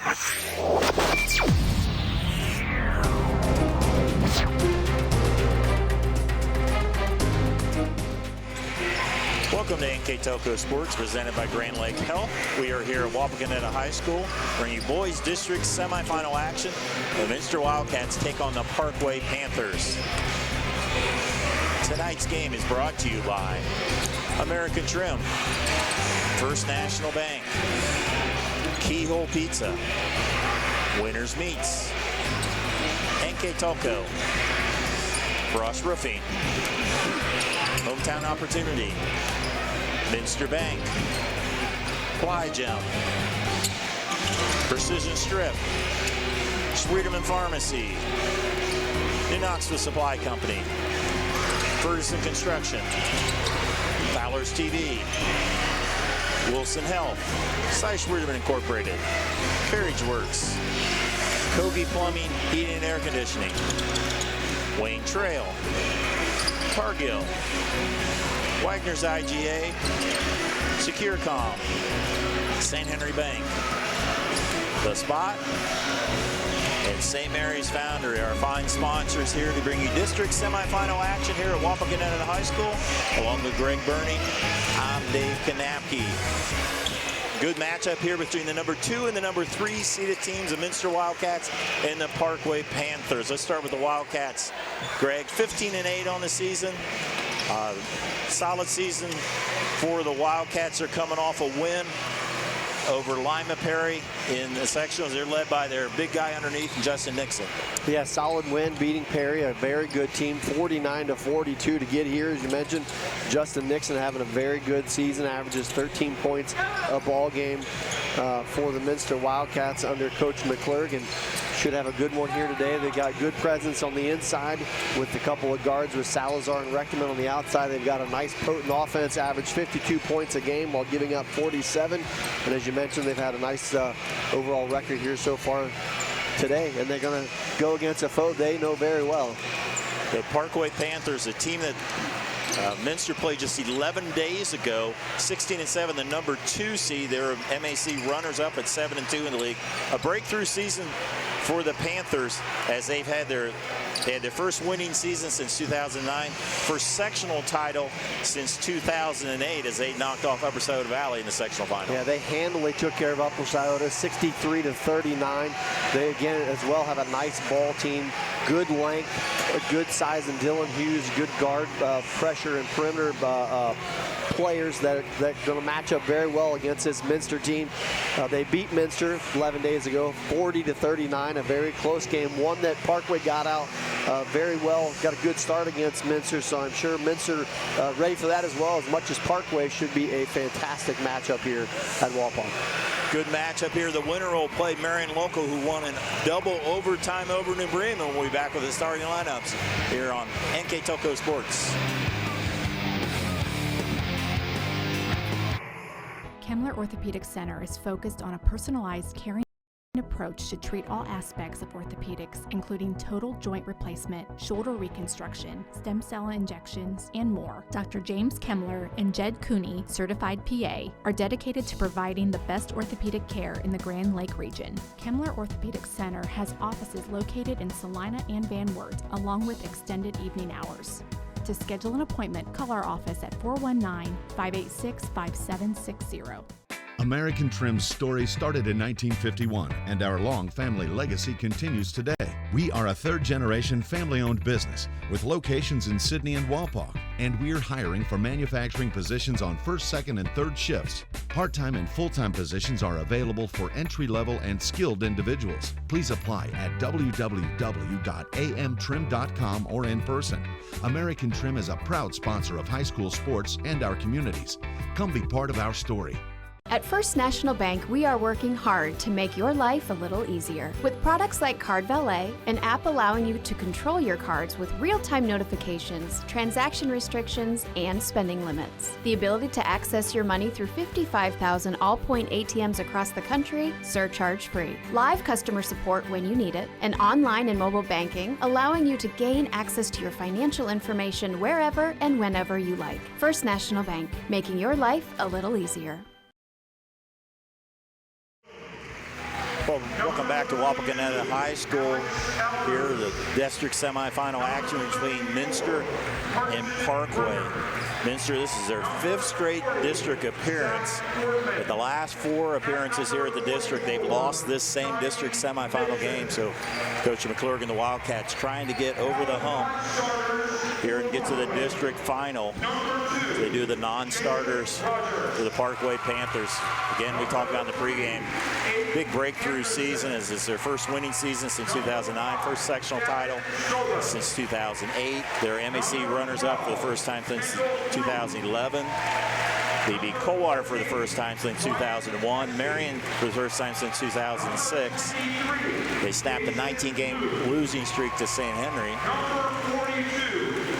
Welcome to NKTelco Sports, presented by Grand Lake Health. We are here at Wapakoneta High School, bringing you boys district semifinal action. The Minster Wildcats take on the Parkway Panthers. Tonight's game is brought to you by American Trim, First National Bank, Keyhole Pizza, Winners Meats, NKTelco, Frost Roofing, Hometown Opportunity, Minster Bank, Fly Jump, Precision Strip, Schwederman Pharmacy, New Knoxville Supply Company, Ferguson Construction, Fowler's TV, Wilson Health, Cy Schwederman Incorporated, Carriage Works, Kogi Plumbing, Heating and Air Conditioning, Wayne Trail, Cargill, Wagner's IGA, SecureCom, St. Henry Bank, The Spot, and St. Mary's Foundry, our fine sponsors here to bring you district semifinal action here at Wapakoneta High School. Along with Greg Burney, I'm Dave Kanapke. Good matchup here between the number 2 and the number 3 seeded teams, the Minster Wildcats and the Parkway Panthers. Let's start with the Wildcats. Greg, 15-8 on the season. Solid season for the Wildcats. They're coming off a win over Lima Perry in the sectionals. They're led by their big guy underneath, Justin Nixon. Yeah, solid win, beating Perry, a very good team, 49-42 to get here. As you mentioned, Justin Nixon having a very good season, averages 13 points a ball game for the Minster Wildcats under Coach McClurg, and should have a good one here today. They got good presence on the inside with a couple of guards with Salazar and Rechteman on the outside. They've got a nice potent offense, average 52 points a game while giving up 47. And as you mentioned, they've had a nice overall record here so far today, and they're going to go against a foe they know very well. The Parkway Panthers, a team that Minster played just 11 days ago, 16-7, the number 2 seed. They were MAC runners-up at 7-2 in the league. A breakthrough season for the Panthers, as they had their first winning season since 2009, first sectional title since 2008, as they knocked off Upper Scioto Valley in the sectional final. Yeah, they handily took care of Upper Scioto, 63-39. They again as well have a nice ball team, good length, a good size, and Dylan Hughes, good guard pressure and perimeter players that are going to match up very well against this Minster team. They beat Minster 11 days ago, 40-39, a very close game, one that Parkway got out very well, got a good start against Minster, so I'm sure Minster ready for that as well, as much as Parkway should be a fantastic matchup here at Wapak. Good matchup here. The winner will play Marion Local, who won in double overtime over New Bremen. We'll be back with the starting lineups here on NKTelco Sports. Kemmler Orthopedic Center is focused on a personalized, caring approach to treat all aspects of orthopedics, including total joint replacement, shoulder reconstruction, stem cell injections, and more. Dr. James Kemmler and Jed Cooney, certified PA, are dedicated to providing the best orthopedic care in the Grand Lake region. Kemmler Orthopedic Center has offices located in Salina and Van Wert, along with extended evening hours. To schedule an appointment, call our office at 419-586-5760. American Trim's story started in 1951, and our long family legacy continues today. We are a third-generation family-owned business with locations in Sydney and Wapak, and we're hiring for manufacturing positions on first, second, and third shifts. Part-time and full-time positions are available for entry-level and skilled individuals. Please apply at www.amtrim.com or in person. American Trim is a proud sponsor of high school sports and our communities. Come be part of our story. At First National Bank, we are working hard to make your life a little easier. With products like Card Valet, an app allowing you to control your cards with real-time notifications, transaction restrictions, and spending limits. The ability to access your money through 55,000 all-point ATMs across the country, surcharge-free. Live customer support when you need it, and online and mobile banking, allowing you to gain access to your financial information wherever and whenever you like. First National Bank, making your life a little easier. Well, welcome back to Wapakoneta High School. Here, the district semifinal action between MINSTER and Parkway. MINSTER, this is their 5th straight district appearance. But the last 4 appearances here at the district, they've lost this same district semifinal game. So Coach McClurg and the Wildcats trying to get over the hump here and get to the district final. They do the non-starters for the Parkway Panthers. Again, we talked about in the pregame, big breakthrough season as it's their first winning season since 2009, first sectional title since 2008. They're MAC runners-up for the first time since 2011. They beat Coldwater for the first time since 2001. Marion for the first time since 2006. They snapped a 19-game losing streak to St. Henry.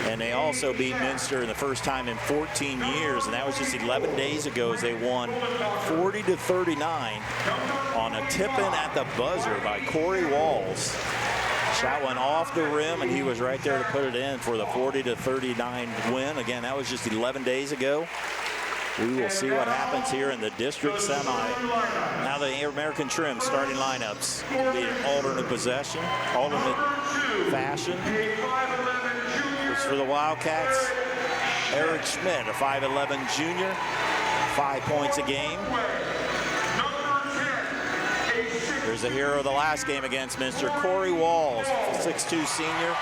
And they also beat MINSTER the first time in 14 years, and that was just 11 days ago as they won 40-39 on a tip-in at the buzzer by Corey Walls. Shot went off the rim, and he was right there to put it in for the 40-39 win. Again, that was just 11 days ago. We will see what happens here in the district semi. Now the American Trim starting lineups will be an alternate possession, alternate fashion. For the Wildcats, Eric Schmidt, a 5'11 junior, 5 points a game. There's the hero of the last game against MINSTER, Corey Walls, 6'2 senior.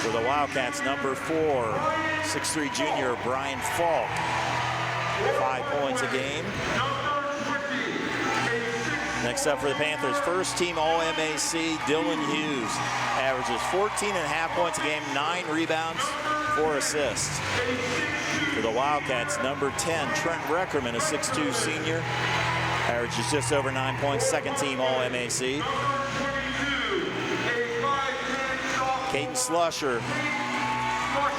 For the Wildcats, number 4, 6'3 junior, Brian Falk, 5 points a game. Next up for the Panthers, first team All-MAC, Dylan Hughes. Averages 14.5 points a game, 9 rebounds, 4 assists. For the Wildcats, number 10, Trent Reckerman, a 6'2 senior. Averages just over 9 points, second team All-MAC. Caden Slusher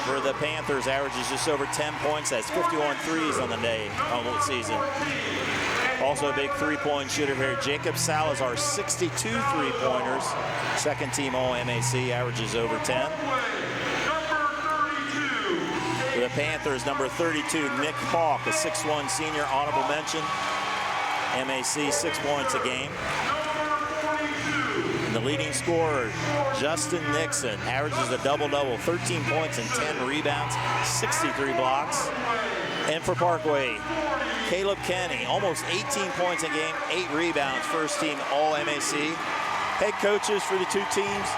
for the Panthers averages just over 10 points. That's 51 threes on the day, on the season. Also a big three-point shooter here. Jacob Salazar, 62 three-pointers. Second team All-MAC, averages over 10. For the Panthers, number 32, Nick Hawk, a 6'1 senior, honorable mention. MAC, 6 points a game. And the leading scorer, Justin Nixon, averages a double-double, 13 points and 10 rebounds, 63 blocks. And for Parkway, Caleb Kenny, almost 18 points a game, 8 rebounds, first team All-MAC. Head coaches for the two teams,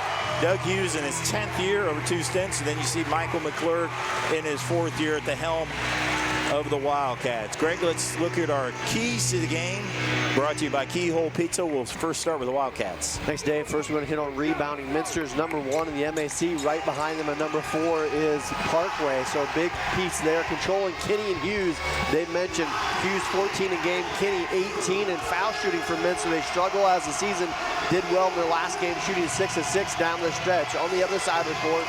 Doug Hughes in his 10th year over 2 stints, and then you see Michael McClurg in his 4th year at the helm of the Wildcats. Greg, let's look at our keys to the game, brought to you by Keyhole Pizza. We'll first start with the Wildcats. Thanks, Dave. First, we're going to hit on rebounding. MINSTER's number 1 in the MAC. Right behind them at number 4 is Parkway. So a big piece there. Controlling Kinney and Hughes. They mentioned Hughes 14 a game, Kinney 18, and foul shooting for MINSTER. They struggle as the season. Did well in their last game, shooting 6 of 6 down the stretch. On the other side of the court,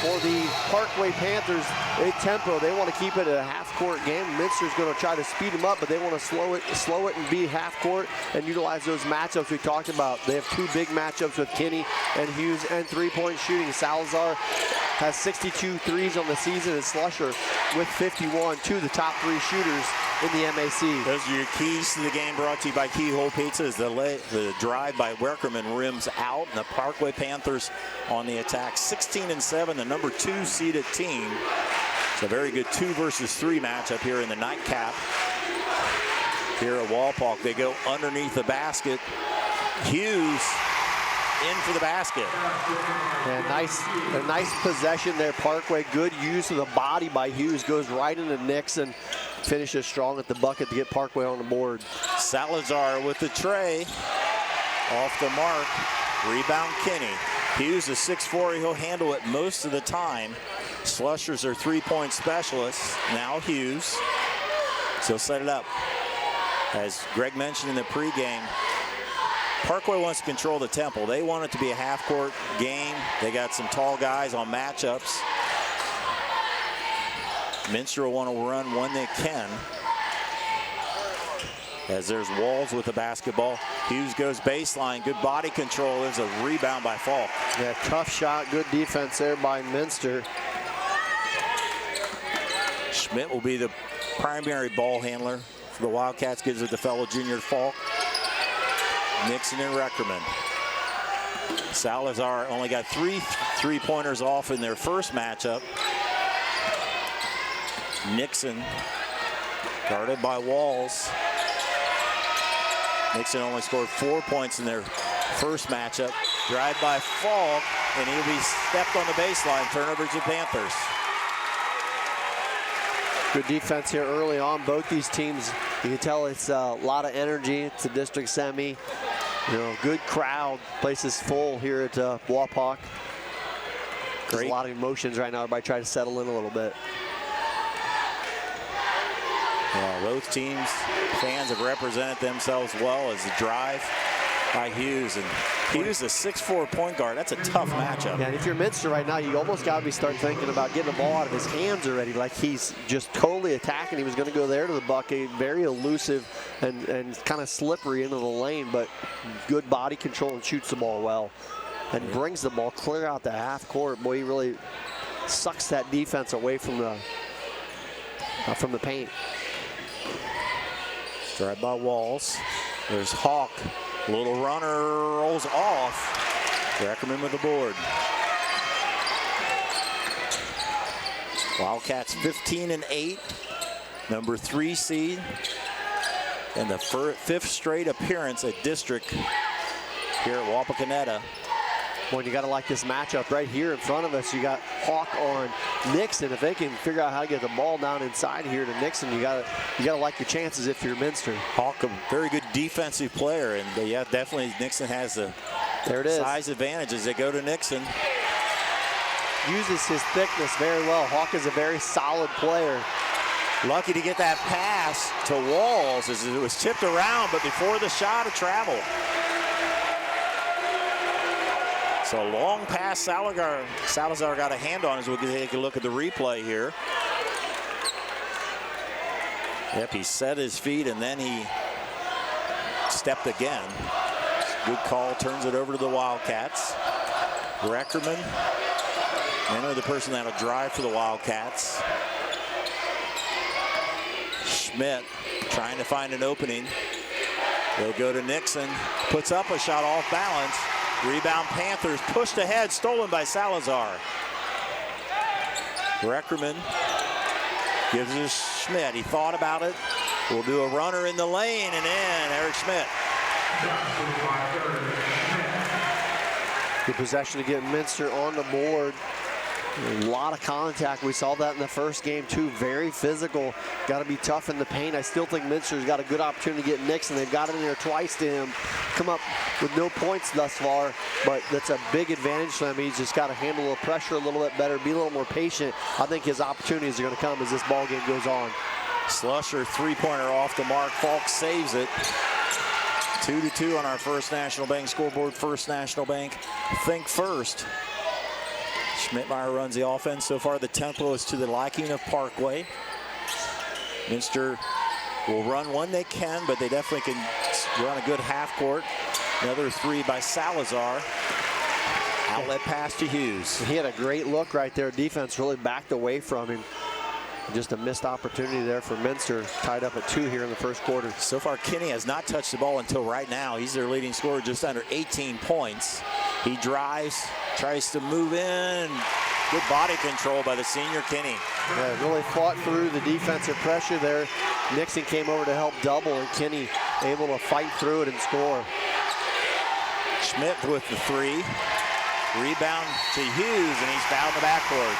for the Parkway Panthers, a tempo. They want to keep it a half-court game. MINSTER's going to try to speed them up, but they want to slow it and be half-court and utilize those matchups we talked about. They have 2 big matchups with Kinney and Hughes, and three-point shooting. Salazar has 62 threes on the season, and Slusher with 51, 2 of the top 3 shooters in the MAC. Those are your keys to the game, brought to you by Keyhole Pizza. As the drive by Werkerman rims out, and the Parkway Panthers on the attack. 16-7, the number 2 seeded team. It's a very good 2 versus 3 matchup here in the nightcap. Here at Walpock, they go underneath the basket. Hughes in for the basket. Yeah, a nice possession there, Parkway. Good use of the body by Hughes. Goes right into Nixon. Finishes strong at the bucket to get Parkway on the board. Salazar with the tray. Off the mark. Rebound Kinney. Hughes is 6'4". He'll handle it most of the time. Slushers are 3-point specialists. Now Hughes. So he'll set it up. As Greg mentioned in the pregame, Parkway wants to control the tempo. They want it to be a half-court game. They got some tall guys on matchups. MINSTER will want to run when they can. As there's Walls with the basketball. Hughes goes baseline. Good body control. There's a rebound by Falk. Yeah, tough shot. Good defense there by MINSTER. Schmidt will be the primary ball handler for the Wildcats gives it to fellow junior Falk, Nixon, and Reckerman. Salazar only got 3 3-pointers off in their first matchup. Nixon guarded by Walls. Nixon only scored 4 points in their first matchup. Drive by Falk, and he'll be stepped on the baseline. Turnover to Panthers. Good defense here early on. Both these teams, you can tell it's a lot of energy. It's a district semi. You know, good crowd. Place is full here at Wapak. There's a lot of emotions right now. Everybody trying to settle in a little bit. Yeah, both teams, fans have represented themselves well as a drive by Hughes. And Hughes, a 6'4" point guard. That's a tough matchup. Yeah, and if you're Minster right now, you almost got to start thinking about getting the ball out of his hands already. Like he's just totally attacking. He was going to go there to the bucket. Very elusive and kind of slippery into the lane, but good body control and shoots the ball well. And brings the ball clear out the half court. Boy, he really sucks that defense away from the paint. Drive by Walls. There's Hawk. Little runner rolls off. Reckerman with the board. Wildcats 15-8. Number 3 seed. And the 5th straight appearance at district here at Wapakoneta. Well, you got to like this matchup right here in front of us. You got Hawk on Nixon. If they can figure out how to get the ball down inside here to Nixon, you got to like your chances if you're Minster. Hawk, a very good defensive player, and yeah, definitely Nixon has the size advantage as they go to Nixon. Uses his thickness very well. Hawk is a very solid player. Lucky to get that pass to Walls as it was tipped around, but before the shot it traveled. So a long pass Salazar got a hand on as we can take a look at the replay here. Yep, he set his feet and then he stepped again. Good call, turns it over to the Wildcats. Reckerman, mainly the person that'll drive for the Wildcats. Schmidt trying to find an opening. They'll go to Nixon, puts up a shot off balance. Rebound Panthers, pushed ahead, stolen by Salazar. Reckerman gives it to Schmidt. He thought about it. We'll do a runner in the lane and in. Eric Schmidt. Good possession to get Minster on the board. A lot of contact. We saw that in the first game too. Very physical. Got to be tough in the paint. I still think Minster's got a good opportunity to get Nixon. They've got it in there twice to him. Come up with no points thus far, but that's a big advantage for him. He's just got to handle the pressure a little bit better, be a little more patient. I think his opportunities are going to come as this ball game goes on. Slusher, 3-pointer off the mark. Falk saves it. 2-2 on our First National Bank scoreboard. First National Bank, think first. Schmidtmeyer runs the offense. So far, the tempo is to the liking of Parkway. Minster will run when they can, but they definitely can run a good half court. Another 3 by Salazar. Outlet pass to Hughes. He had a great look right there. Defense really backed away from him. Just a missed opportunity there for Minster. Tied up at 2 here in the first quarter. So far, Kinney has not touched the ball until right now. He's their leading scorer, just under 18 points. He drives, tries to move in. Good body control by the senior Kinney. Yeah, really fought through the defensive pressure there. Nixon came over to help double, and Kinney able to fight through it and score. Schmidt with the 3. Rebound to Hughes, and he's fouled in the backcourt.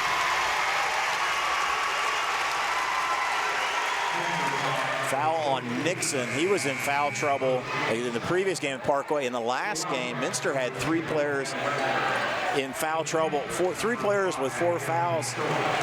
Foul on Nixon. He was in foul trouble in the previous game at Parkway. In the last game, Minster had 3 players in foul trouble. 3 players with 4 fouls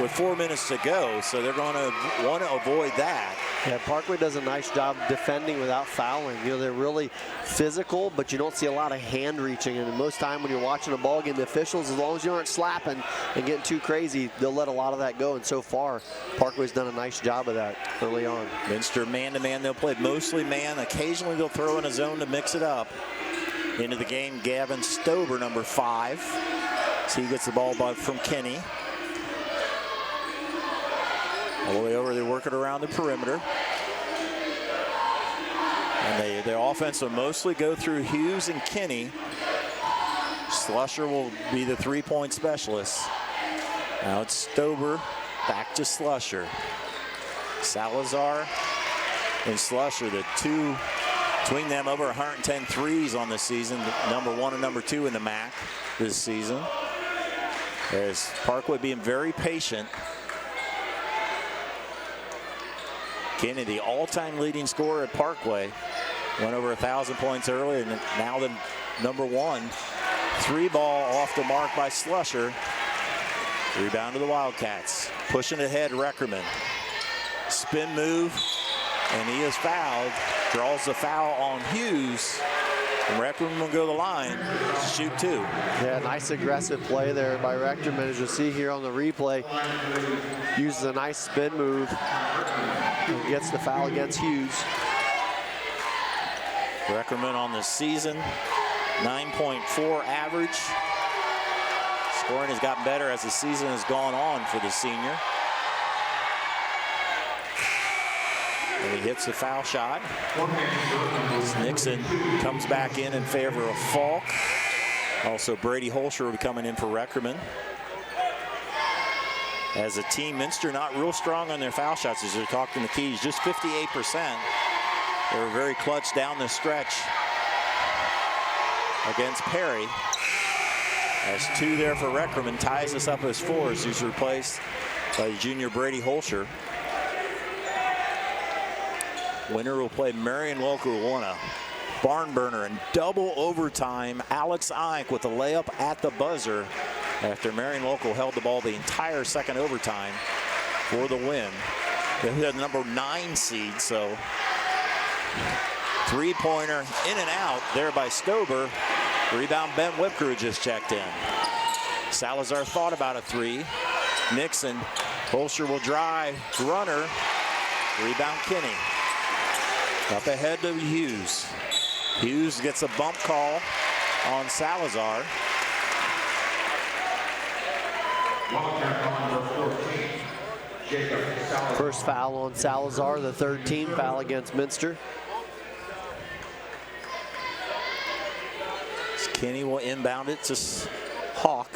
with 4 minutes to go. So they're going to want to avoid that. Yeah, Parkway does a nice job defending without fouling. You know, they're really physical, but you don't see a lot of hand reaching. And most time when you're watching a ball game, the officials, as long as you aren't slapping and getting too crazy, they'll let a lot of that go. And so far, Parkway's done a nice job of that early on. Minster man-to-man, they'll play mostly man. Occasionally they'll throw in a zone to mix it up. Into the game, Gavin Stober, number 5. So he gets the ball from Kinney. All the way over, they work it around the perimeter. And their offense will mostly go through Hughes and Kinney. Slusher will be the three-point specialist. Now it's Stober, back to Slusher. Salazar and Slusher, the two between them, over 110 threes on the season, number 1 and number 2 in the MAC this season. As Parkway being very patient. Kinney, the all-time leading scorer at Parkway, went over 1,000 points earlier, and now the number 1. 3-ball off the mark by Slusher. Rebound to the Wildcats. Pushing ahead, Reckerman. Spin move, and he is fouled. Draws the foul on Hughes. And Reckerman will go to the line to shoot 2. Yeah, nice aggressive play there by Reckerman. As you'll see here on the replay, uses a nice spin move and gets the foul against Hughes. Reckerman on the season, 9.4 average. Scoring has gotten better as the season has gone on for the senior. And he hits the foul shot. As Nixon comes back in favor of Falk. Also, Brady Holscher will be coming in for Reckerman. As a team, Minster not real strong on their foul shots as they're talking the keys, just 58%. They were very clutch down the stretch against Perry. As 2 there for Reckerman, ties us up as 4 as he's replaced by junior Brady Holscher. Winner will play Marion Local, won a barn burner in double overtime. Alex Ike with a layup at the buzzer after Marion Local held the ball the entire second overtime for the win. They had the number 9 seed, so three-pointer in and out there by Stober. Rebound, Ben Whipker just checked in. Salazar thought about a 3. Nixon, Holscher will drive, runner, rebound Kinney. Up ahead to Hughes. Hughes gets a bump call on Salazar. First foul on Salazar, the 13th foul against Minster. Kinney will inbound it to Hawk.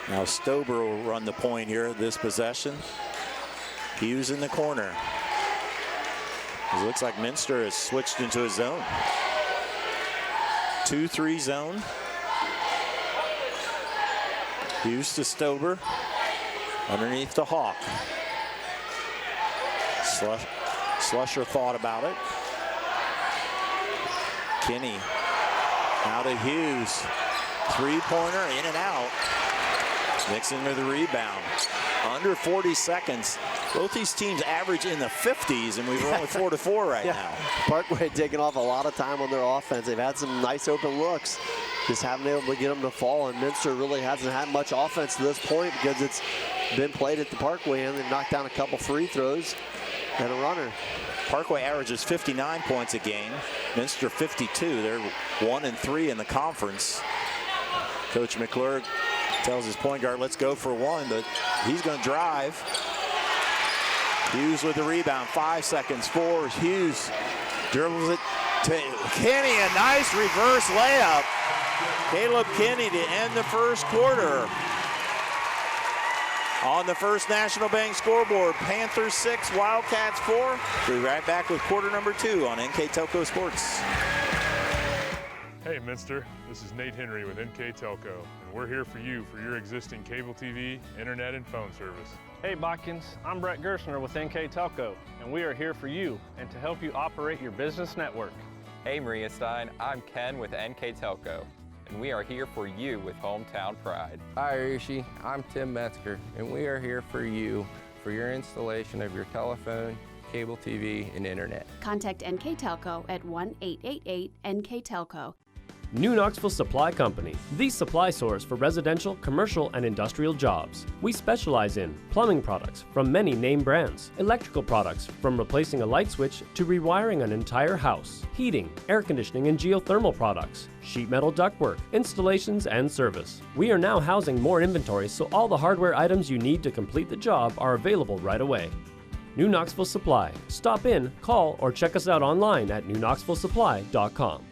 Now Stober will run the point here this possession. Hughes in the corner. It looks like Minster has switched into a zone. 2-3 zone. Hughes to Stober. Underneath to Hawk. Slusher thought about it. Kinney now to Hughes. Three-pointer in and out. Nixon with the rebound. Under 40 seconds. Both these teams average in the 50s, and we're only 4-4 right now. Parkway taking off a lot of time on their offense. They've had some nice open looks. Just haven't been able to get them to fall, and Minster really hasn't had much offense to this point because it's been played at the Parkway, and they've knocked down a couple free throws and a runner. Parkway averages 59 points a game. Minster 52. They're 1-3 in the conference. Coach McClure tells his point guard, let's go for 1, but he's going to drive. Hughes with the rebound, 5 seconds, 4. Hughes dribbles it to Kinney, a nice reverse layup. Caleb Kinney to end the first quarter. On the First National Bank scoreboard, Panthers 6, Wildcats 4. We'll be right back with quarter number 2 on NKTelco Sports. Hey Minster, this is Nate Henry with NKTelco, and we're here for you for your existing cable TV, internet, and phone service. Hey Botkins, I'm Brett Gerstner with NKTelco, and we are here for you and to help you operate your business network. Hey Maria Stein, I'm Ken with NKTelco, and we are here for you with Hometown Pride. Hi Rishi, I'm Tim Metzger, and we are here for you for your installation of your telephone, cable TV, and internet. Contact NKTelco at 1-888-NKTelco. New Knoxville Supply Company, the supply source for residential, commercial, and industrial jobs. We specialize in plumbing products from many name brands, electrical products from replacing a light switch to rewiring an entire house, heating, air conditioning, and geothermal products, sheet metal ductwork, installations, and service. We are now housing more inventory, so all the hardware items you need to complete the job are available right away. New Knoxville Supply. Stop in, call, or check us out online at newknoxvillesupply.com.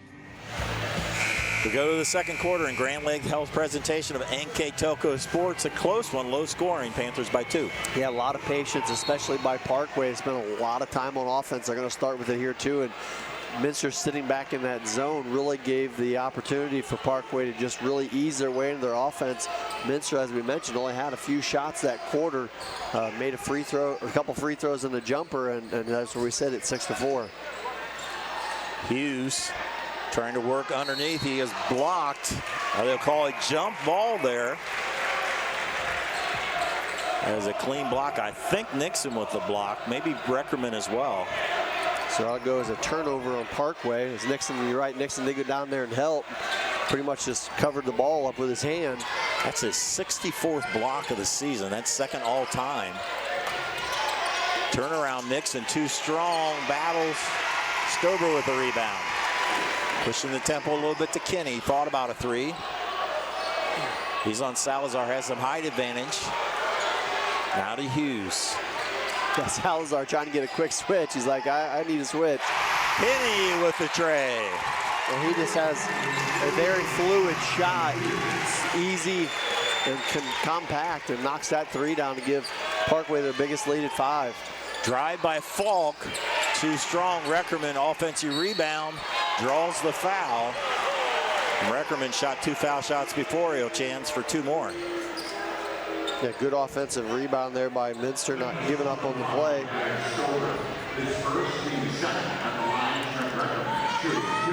We go to the second quarter in Grand Lake Health presentation of NKTelco Sports. A close one, low scoring, Panthers by 2. Yeah, a lot of patience, especially by Parkway. They spent a lot of time on offense. They're going to start with it here too. And Minster sitting back in that zone really gave the opportunity for Parkway to just really ease their way into their offense. Minster, as we mentioned, only had a few shots that quarter, made a free throw, a couple free throws in the jumper, and that's where we said it's 6-4. Hughes trying to work underneath. He is blocked. They'll call a jump ball there. As a clean block. I think Nixon with the block, maybe Breckerman as well. So I'll go as a turnover on Parkway. As Nixon, you're right, Nixon did go down there and help. Pretty much just covered the ball up with his hand. That's his 64th block of the season. That's second all time. Turnaround Nixon, 2 strong battles. Stober with the rebound. Pushing the tempo a little bit to Kenny. Thought about a 3. He's on Salazar, has some height advantage. Now to Hughes. Yeah, Salazar trying to get a quick switch. He's like, I need a switch. Kenny with the tray. And he just has a very fluid shot. It's easy and compact, and knocks that 3 down to give Parkway their biggest lead at 5. Drive by Falk. Too strong. Reckerman, offensive rebound, draws the foul. Reckerman shot 2 foul shots before. He'll chance for 2 more. Yeah, good offensive rebound there by Minster, not giving up on the play.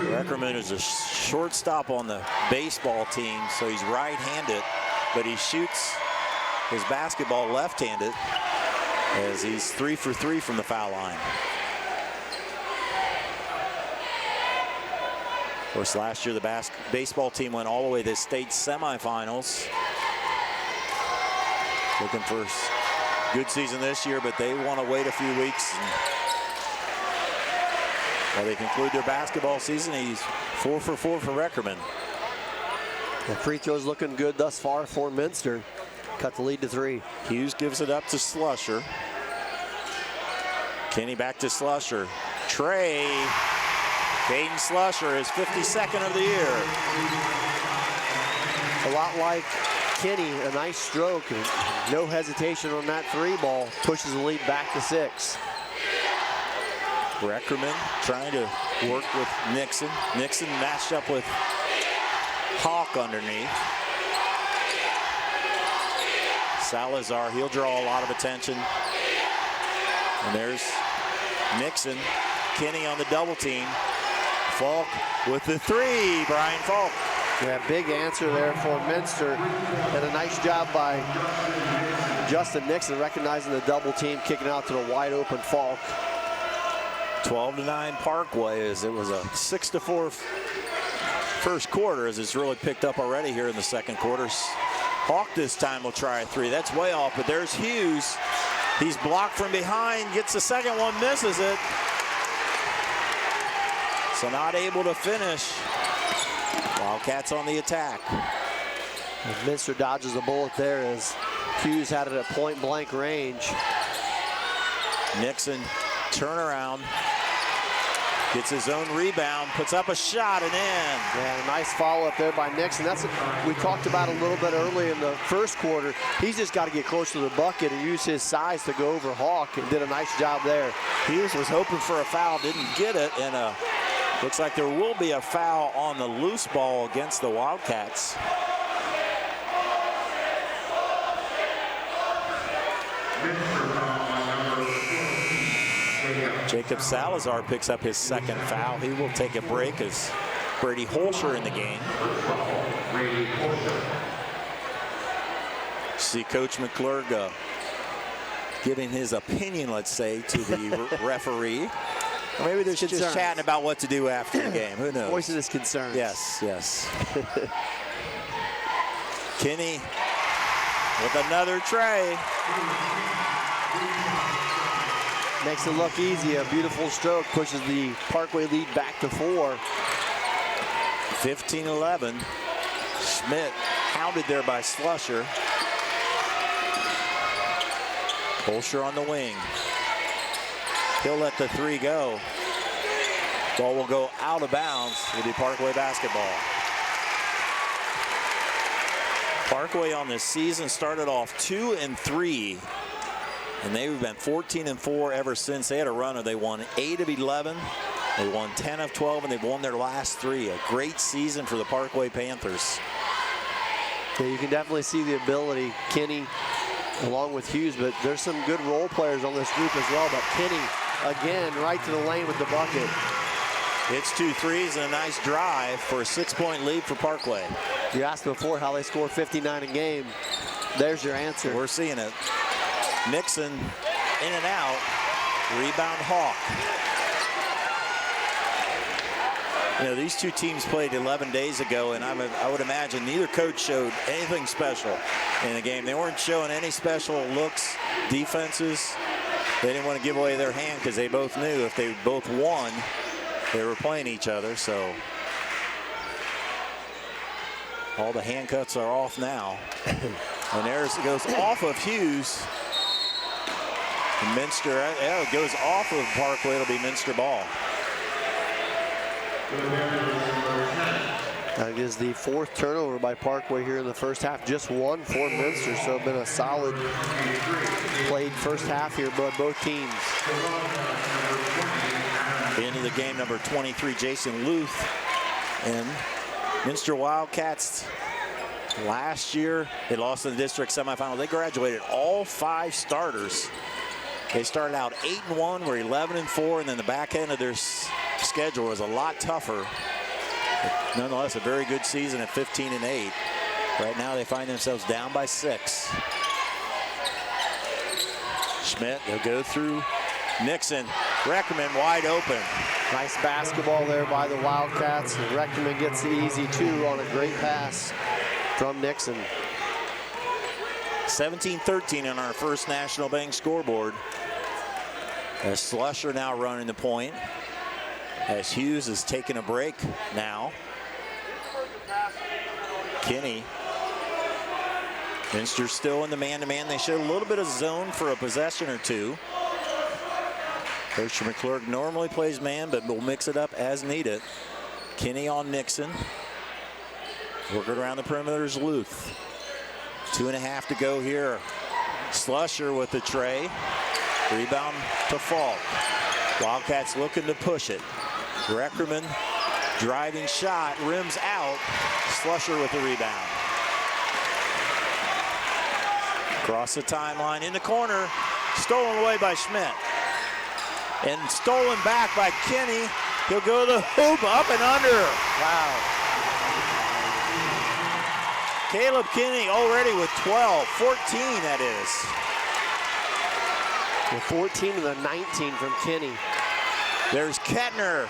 Reckerman is a shortstop on the baseball team, so he's right-handed, but he shoots his basketball left-handed as he's 3 for 3 from the foul line. Of course, last year the baseball team went all the way to the state semifinals. Looking for a good season this year, but they want to wait a few weeks. While they conclude their basketball season, he's 4 for 4 for Reckerman. The free throw's looking good thus far for Minster. Cut the lead to 3. Hughes gives it up to Slusher. Kenny back to Slusher. Trey. Caden Slusher is 52nd of the year. A lot like Kenny, a nice stroke, and no hesitation on that 3 ball. Pushes the lead back to 6. Reckerman trying to work with Nixon. Nixon matched up with Hawk underneath. Salazar, he'll draw a lot of attention. And there's Nixon. Kenny on the double team. Falk with the 3, Brian Falk. Yeah, big answer there for Minster. And a nice job by Justin Nixon recognizing the double team, kicking out to the wide open Falk. 12-9 Parkway, as it was a 6-4 first quarter, as it's really picked up already here in the second quarter. Hawk this time will try a 3. That's way off, but there's Hughes. He's blocked from behind, gets the second one, misses it. So not able to finish. Wildcats on the attack. And Minster dodges a bullet there as Hughes had it at point-blank range. Nixon turnaround. Gets his own rebound, puts up a shot and in. Yeah, a nice follow-up there by Nixon. That's what we talked about a little bit early in the first quarter. He's just got to get close to the bucket and use his size to go over Hawk, and did a nice job there. Hughes was hoping for a foul, didn't get it, and looks like there will be a foul on the loose ball against the Wildcats. Jacob Salazar picks up his second foul. He will take a break as Brady Holscher in the game. See Coach McClurg giving his opinion, let's say, to the referee. Or maybe they're just chatting about what to do after the game. Who knows? Voicing his concerns. Yes, yes. Kinney with another tray. Makes it look easy. A beautiful stroke pushes the Parkway lead back to 4. 15-11. Schmidt hounded there by Slusher. Holscher on the wing. He'll let the 3 go. Ball will go out of bounds. It'll be Parkway basketball. Parkway on this season started off 2-3. And they've been 14-4 ever since. They had a run, they won 8 of 11. They won 10 of 12, and they've won their last 3. A great season for the Parkway Panthers. Yeah, you can definitely see the ability, Kinney, along with Hughes, but there's some good role players on this group as well. But Kinney, again, right to the lane with the bucket. It's 2 threes and a nice drive for a 6-point lead for Parkway. You asked before how they score 59 a game. There's your answer. We're seeing it. Nixon in and out. Rebound Hawk. You know, these two teams played 11 days ago, and I would imagine neither coach showed anything special in the game. They weren't showing any special looks, defenses. They didn't want to give away their hand because they both knew if they both won, they were playing each other. So all the handcuffs are off now. And there's it goes off of Hughes. And Minster, it goes off of Parkway. It'll be Minster ball. That is the 4th turnover by Parkway here in the first half. Just one for Minster, so it's been a solid played first half here by both teams. Into the game, number 23, Jason Luth. And Minster Wildcats, last year, they lost in the district semifinal. They graduated all 5 starters. They started out 8-1, were 11-4, and then the back end of their schedule was a lot tougher. But nonetheless, a very good season at 15-8. Right now, they find themselves down by 6. Schmidt, they'll go through Nixon. Reckerman wide open. Nice basketball there by the Wildcats. And Reckerman gets the easy 2 on a great pass from Nixon. 17-13 on our first National Bank scoreboard. As Slusher now running the point. As Hughes is taking a break now. Kinney. Minster still in the man-to-man. They showed a little bit of zone for a possession or 2. Coach McClurg normally plays man, but will mix it up as needed. Kinney on Nixon. Working around the perimeter is Luth. 2.5 to go here. Slusher with the tray. Rebound to Falk. Wildcats looking to push it. Reckerman driving shot, rims out. Slusher with the rebound. Across the timeline in the corner. Stolen away by Schmidt. And stolen back by Kinney. He'll go to the hoop, up and under. Wow. Caleb Kinney already with 12, 14 that is. The 14 and the 19 from Kinney. There's Kettner.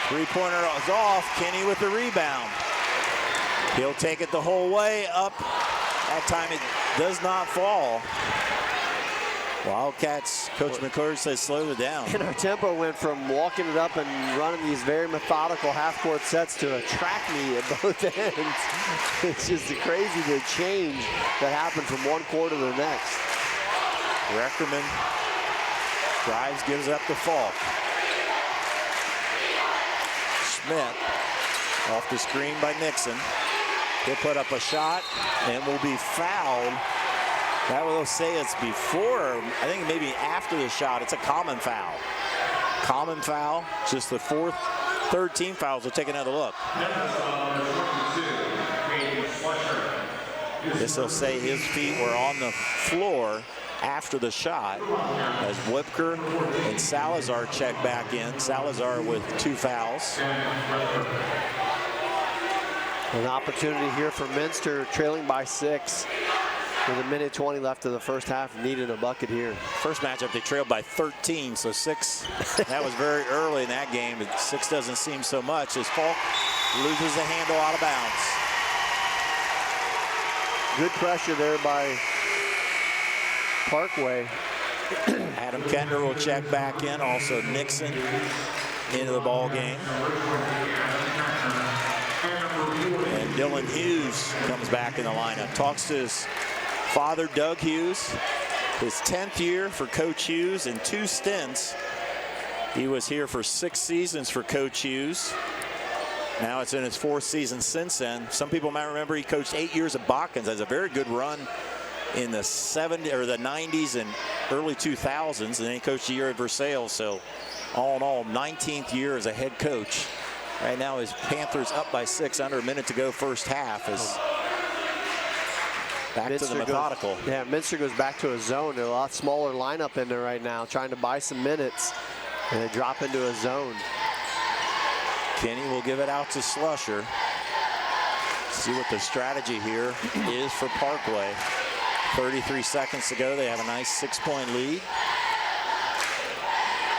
3-pointer is off. Kinney with the rebound. He'll take it the whole way up. That time it does not fall. Wildcats, Coach McClurg says slow it down. And our tempo went from walking it up and running these very methodical half-court sets to a track meet at both ends. It's just crazy the change that happened from one quarter to the next. Reckerman drives, gives up the Falk. Schmidt off the screen by Nixon. He'll put up a shot and will be fouled. That will say it's before, I think maybe after the shot. It's a common foul. Common foul, just the third team fouls. We'll take another look. This will say his feet were on the floor after the shot as Whipker and Salazar check back in. Salazar with 2 fouls. An opportunity here for Minster, trailing by 6. With a minute 20 left of the first half, needed a bucket here. First matchup, they trailed by 13, so 6. That was very early in that game, but 6 doesn't seem so much as Falk loses the handle out of bounds. Good pressure there by Parkway. Adam Kendra will check back in. Also Nixon into the ball game. And Dylan Hughes comes back in the lineup. Talks to his father, Doug Hughes. His 10th year for Coach Hughes in 2 stints. He was here for 6 seasons for Coach Hughes. Now it's in his 4th season since then. Some people might remember he coached 8 years at Botkins. Has a very good run in the 70s or the 90s and early 2000s, and then he coached a year at Versailles. So all in all, 19th year as a head coach. Right now his Panthers up by 6, under a minute to go first half. Is back to the methodical. Minster goes back to a zone. They're a lot smaller lineup in there right now, trying to buy some minutes, and they drop into a zone. Kenny will give it out to Slusher. See what the strategy here is for Parkway. 33 seconds to go. They have a nice 6-point lead.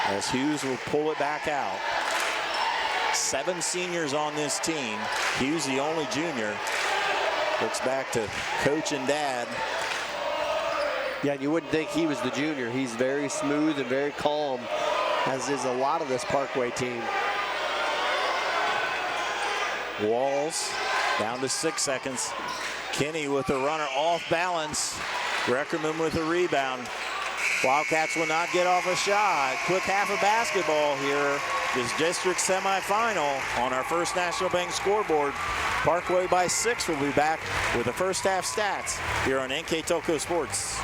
As Hughes will pull it back out. 7 seniors on this team. Hughes the only junior. Looks back to coach and dad. Yeah, and you wouldn't think he was the junior. He's very smooth and very calm, as is a lot of this Parkway team. Walls down to 6 seconds. Kenny with the runner off balance. Reckerman with a rebound. Wildcats will not get off a shot. Quick half of basketball here. This district semifinal on our First National Bank scoreboard. Parkway by 6. We'll be back with the first half stats here on NKTelco Sports.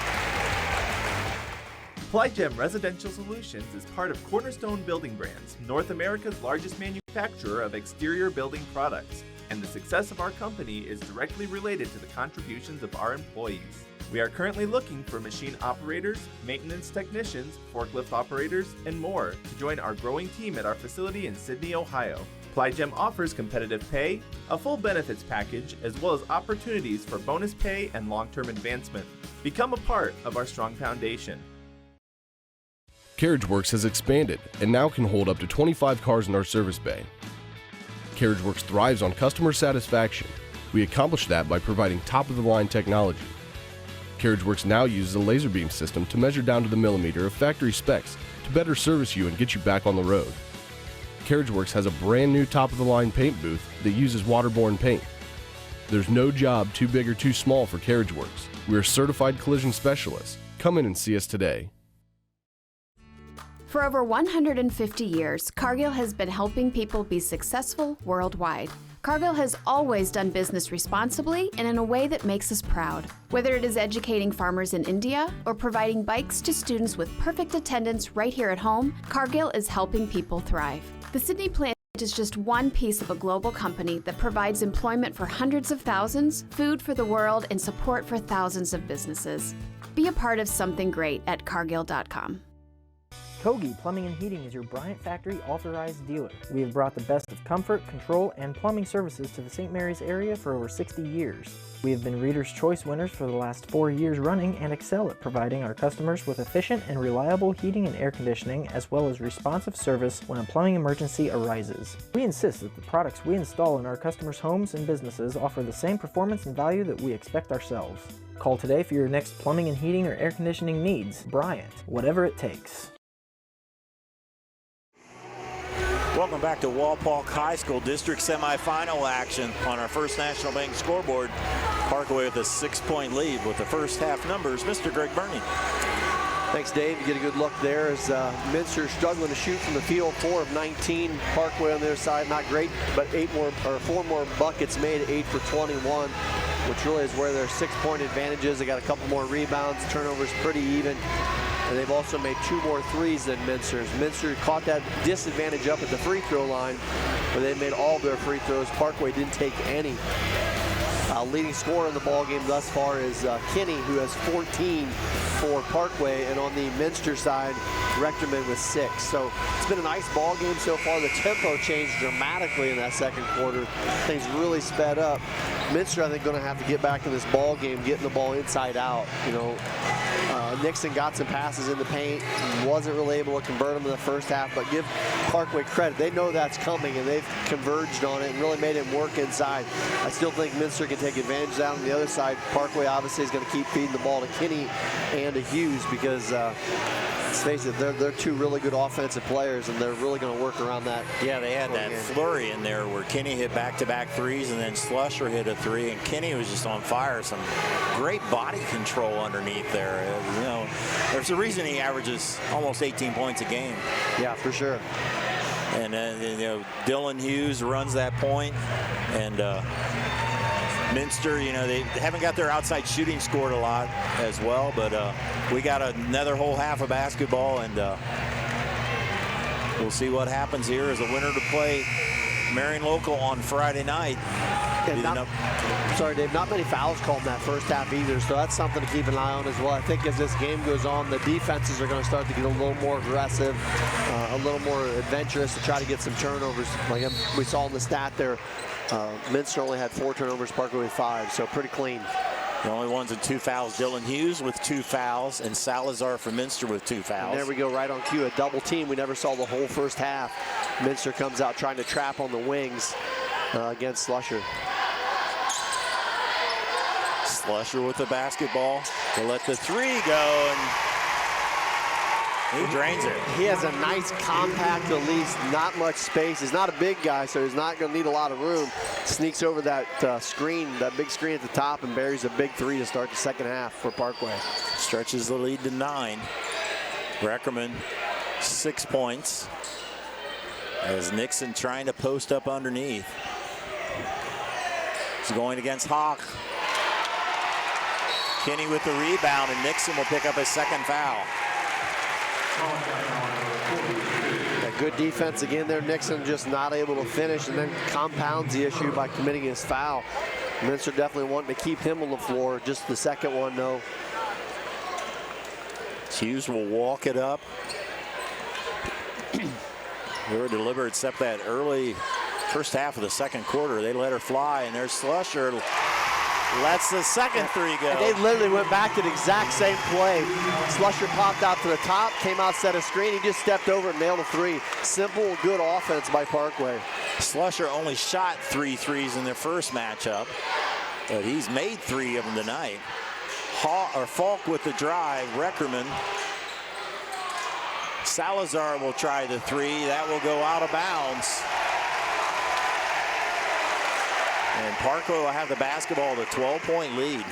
PlyGem Residential Solutions is part of Cornerstone Building Brands, North America's largest manufacturer of exterior building products, and the success of our company is directly related to the contributions of our employees. We are currently looking for machine operators, maintenance technicians, forklift operators, and more to join our growing team at our facility in Sydney, Ohio. PlyGem offers competitive pay, a full benefits package, as well as opportunities for bonus pay and long-term advancement. Become a part of our strong foundation. CarriageWorks has expanded and now can hold up to 25 cars in our service bay. CarriageWorks thrives on customer satisfaction. We accomplish that by providing top-of-the-line technology. CarriageWorks now uses a laser beam system to measure down to the millimeter of factory specs to better service you and get you back on the road. CarriageWorks has a brand new top-of-the-line paint booth that uses waterborne paint. There's no job too big or too small for CarriageWorks. We are certified collision specialists. Come in and see us today. For over 150 years, Cargill has been helping people be successful worldwide. Cargill has always done business responsibly and in a way that makes us proud. Whether it is educating farmers in India or providing bikes to students with perfect attendance right here at home, Cargill is helping people thrive. The Sydney plant is just one piece of a global company that provides employment for hundreds of thousands, food for the world, and support for thousands of businesses. Be a part of something great at Cargill.com. Kogi Plumbing and Heating is your Bryant Factory authorized dealer. We have brought the best of comfort, control, and plumbing services to the St. Mary's area for over 60 years. We have been Reader's Choice winners for the last 4 years running and excel at providing our customers with efficient and reliable heating and air conditioning, as well as responsive service when a plumbing emergency arises. We insist that the products we install in our customers' homes and businesses offer the same performance and value that we expect ourselves. Call today for your next plumbing and heating or air conditioning needs. Bryant, whatever it takes. Welcome back to Walpock High School District semifinal action on our First National Bank scoreboard. Parkway with a 6-point lead with the first half numbers. Mr. Greg Burney. Thanks, Dave. You get a good look there as Minster struggling to shoot from the field. 4 of 19. Parkway on their side, not great, but 4 more buckets made, 8 for 21, which really is where their 6-point advantage is. They got a couple more rebounds. Turnovers pretty even. And they've also made 2 more threes than Minster's. Minster caught that disadvantage up at the free throw line, but they made all of their free throws. Parkway didn't take any. Leading scorer in the ball game thus far is Kinney, who has 14 for Parkway, and on the Minster side, Rectorman with 6. So it's been a nice ball game so far. The tempo changed dramatically in that second quarter. Things really sped up. Minster, I think, going to have to get back in this ball game, getting the ball inside out. You know, Nixon got some passes in the paint, wasn't really able to convert them in the first half, but give Parkway credit. They know that's coming, and they've converged on it and really made him work inside. I still think Minster can take advantage of that on the other side. Parkway obviously is going to keep feeding the ball to Kinney and to Hughes because, let's face it, they're two really good offensive players, and they're really going to work around that. Yeah, they had that flurry in there where Kinney hit back-to-back threes, and then Slusher hit a 3, and Kinney was just on fire. Some great body control underneath there. You know, there's a reason he averages almost 18 points a game. Yeah, for sure. And you know, Dylan Hughes runs that point, and Minster, you know, they haven't got their outside shooting scored a lot as well, but we got another whole half of basketball, and we'll see what happens here as a winner to play Marion Local on Friday night. Sorry, Dave, not many fouls called in that first half either, so that's something to keep an eye on as well. I think as this game goes on, the defenses are going to start to get a little more aggressive, a little more adventurous to try to get some turnovers. Like we saw in the stat there, Minster only had 4 turnovers, Parkway with 5, so pretty clean. The only ones with 2 fouls, Dylan Hughes with 2 fouls, and Salazar for Minster with 2 fouls. And there we go, right on cue, a double team. We never saw the whole first half. Minster comes out trying to trap on the wings against Slusher. Slusher with the basketball to let the 3 go, and he drains it. He has a nice compact release, not much space. He's not a big guy, so he's not going to need a lot of room. Sneaks over that screen, that big screen at the top, and buries a big 3 to start the second half for Parkway. Stretches the lead to 9. Reckerman, 6 points. As Nixon trying to post up underneath. He's going against Hawk. Kinney with the rebound, and Nixon will pick up his second foul. A good defense again there. Nixon just not able to finish, and then compounds the issue by committing his foul. Minster definitely wanting to keep him on the floor. Just the second one, no. Hughes will walk it up. They were deliberate, except that early first half of the second quarter. They let her fly, and there's Slusher. Lets the second 3 go. And they literally went back to the exact same play. Slusher popped out to the top, came out, set a screen. He just stepped over and nailed a 3. Simple, good offense by Parkway. Slusher only shot 3 threes in their first matchup, but he's made 3 of them tonight. Falk with the drive. Reckerman. Salazar will try the 3. That will go out of bounds. And Parkway will have the basketball with a 12-point lead.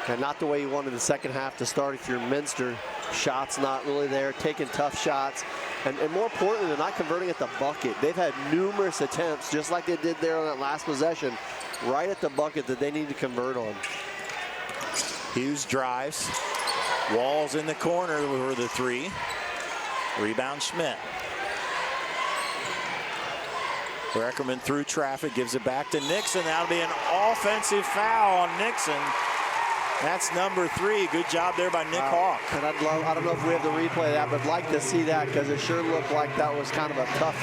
And not the way you wanted the second half to start if you're Minster. Shots not really there, taking tough shots. And more importantly, they're not converting at the bucket. They've had numerous attempts, just like they did there on that last possession, right at the bucket that they need to convert on. Hughes drives. Walls in the corner for the 3. Rebound Schmidt. Reckerman through traffic, gives it back to Nixon. That'll be an offensive foul on Nixon. That's number 3. Good job there by Nick Hawk. And I don't know if we have the replay of that, but I'd like to see that because it sure looked like that was kind of a tough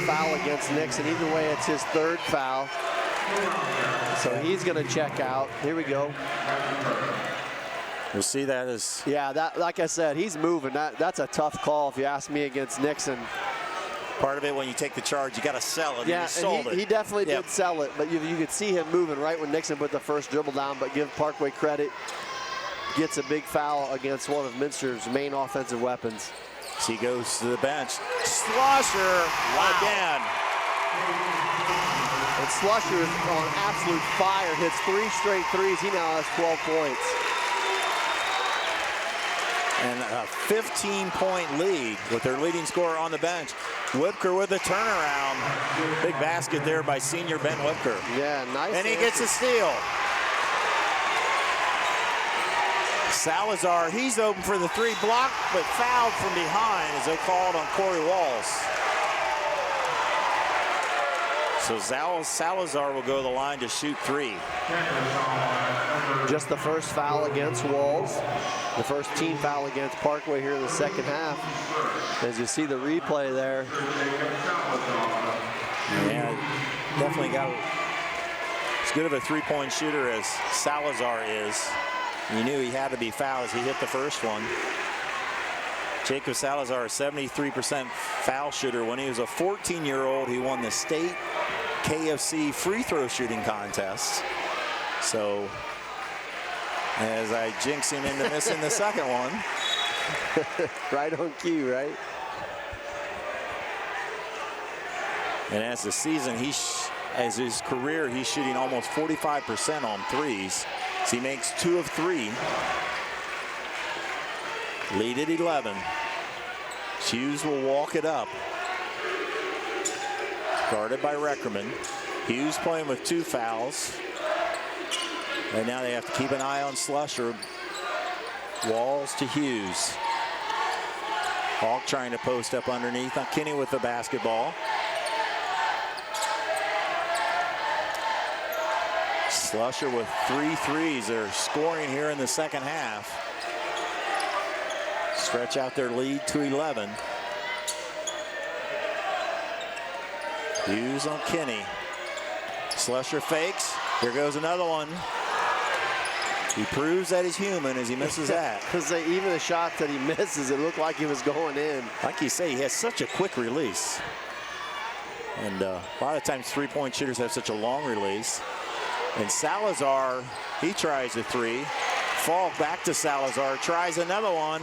foul against Nixon. Either way, it's his 3rd foul. So he's going to check out. Here we go. We'll see that as... Yeah, that, like I said, he's moving. That's a tough call if you ask me against Nixon. Part of it, when you take the charge, you got to sell it. Yeah, and he definitely did sell it, but you could see him moving right when Nixon put the first dribble down, but give Parkway credit. Gets a big foul against one of Minster's main offensive weapons. So he goes to the bench. Slusher again. And Slusher is on absolute fire, hits 3 straight threes. He now has 12 points. And a 15-point lead with their leading scorer on the bench. Whipker with a turnaround. Big basket there by senior Ben Whipker. Yeah, nice. And he gets a steal. Salazar, he's open for the 3, blocked, but fouled from behind as they called on Corey Walls. So Salazar will go to the line to shoot 3. Just the first foul against Walls. The first team foul against Parkway here in the second half. As you see the replay there. Yeah, definitely got as good of a three-point shooter as Salazar is. You knew he had to be fouled as he hit the first one. Jacob Salazar, a 73% foul shooter. When he was a 14-year-old, he won the state KFC free throw shooting contest. So, as I jinx him into missing the second one. Right on cue, right? And as the season, as his career, he's shooting almost 45% on threes. So he makes 2 of 3. Lead at 11. Hughes will walk it up. Guarded by Reckerman. Hughes playing with 2 fouls. And now they have to keep an eye on Slusher. Walls to Hughes. Hawk trying to post up underneath. Kinney with the basketball. Slusher with 3 threes. They're scoring here in the second half. Stretch out their lead to 11. Hughes on Kinney. Slusher fakes. Here goes another one. He proves that he's human as he misses that. Because even the shots that he misses, it looked like he was going in. Like you say, he has such a quick release. And a lot of times three-point shooters have such a long release. And Salazar, he tries a 3. Falk back to Salazar, tries another one.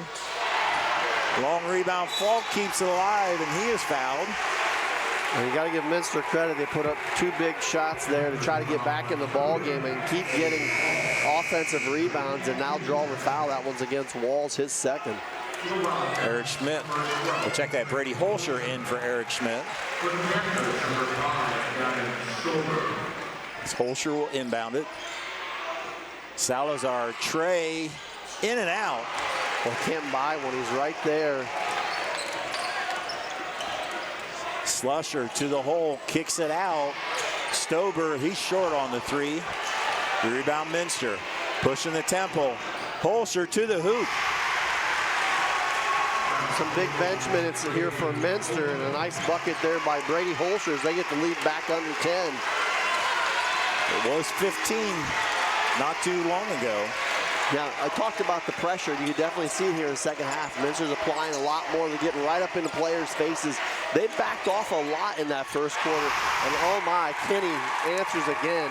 Long rebound, Falk keeps it alive, and he is fouled. And you got to give Minster credit. They put up 2 big shots there to try to get back in the ball game and keep getting offensive rebounds, and now draw the foul. That one's against Walls, his second. Eric Schmidt. We'll check that. Brady Holscher in for Eric Schmidt. Holscher will inbound it. Salazar, Trey, in and out. Well, can't buy one. He's right there. Slusher to the hole, kicks it out. Stober, he's short on the 3. The rebound, Minster. Pushing the tempo. Holscher to the hoop. Some big bench minutes here for Minster, and a nice bucket there by Brady Holscher as they get the lead back under 10. It was 15 not too long ago. Yeah, I talked about the pressure. You can definitely see it here in the second half. Minster's applying a lot more. They're getting right up into players' faces. They backed off a lot in that first quarter. And oh my, Kinney answers again.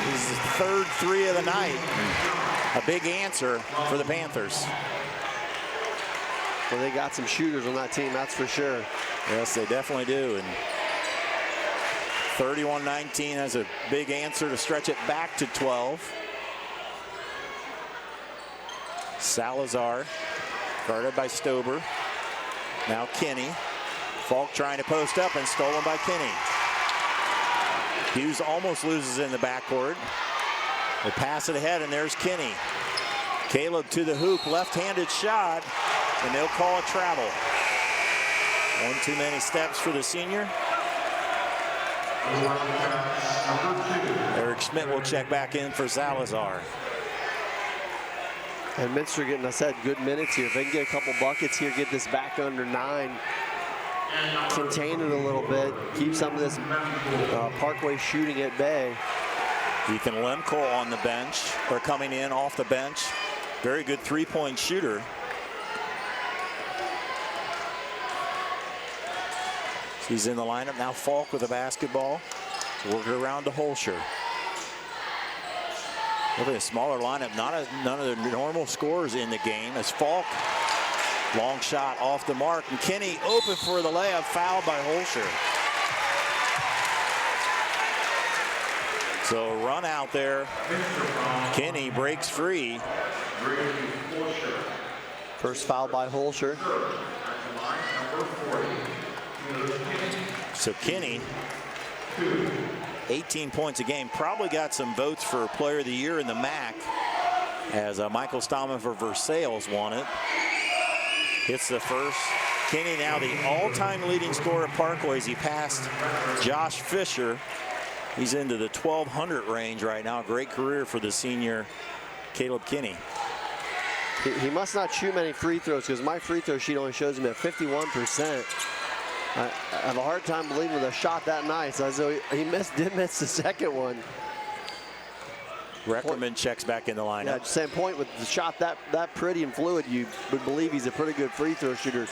This is his 3rd 3 of the night. A big answer for the Panthers. Well, they got some shooters on that team, that's for sure. Yes, they definitely do. And 31-19 has a big answer to stretch it back to 12. Salazar, guarded by Stober. Now Kinney. Falk trying to post up and stolen by Kinney. Hughes almost loses in the backcourt. They pass it ahead, and there's Kinney. Caleb to the hoop, left-handed shot, and they'll call a travel. One too many steps for the senior. Eric Schmidt will check back in for Salazar. And Minster getting, I said, good minutes here. If they can get a couple buckets here, get this back under 9, contain it a little bit, keep some of this Parkway shooting at bay. Ethan Lemko on the bench, or coming in off the bench. Very good three-point shooter. He's in the lineup now. Falk with the basketball. Working around to Holscher. Look at a smaller lineup. None of the normal scorers in the game as Falk. Long shot off the mark. And Kinney open for the layup. Fouled by Holscher. So run out there. Kinney breaks free. First foul by Holscher. So Kinney, 18 points a game, probably got some votes for Player of the Year in the MAC as Michael Stallman for Versailles won it. Hits the first, Kinney now the all-time leading scorer at Parkway as he passed Josh Fisher. He's into the 1,200 range right now. Great career for the senior Caleb Kinney. He must not shoot many free throws because my free throw sheet only shows him at 51%. I have a hard time believing with a shot that nice. As though he did miss the second one. Reckerman checks back in the lineup. Yeah, same point with the shot that pretty and fluid, you would believe he's a pretty good free throw shooter.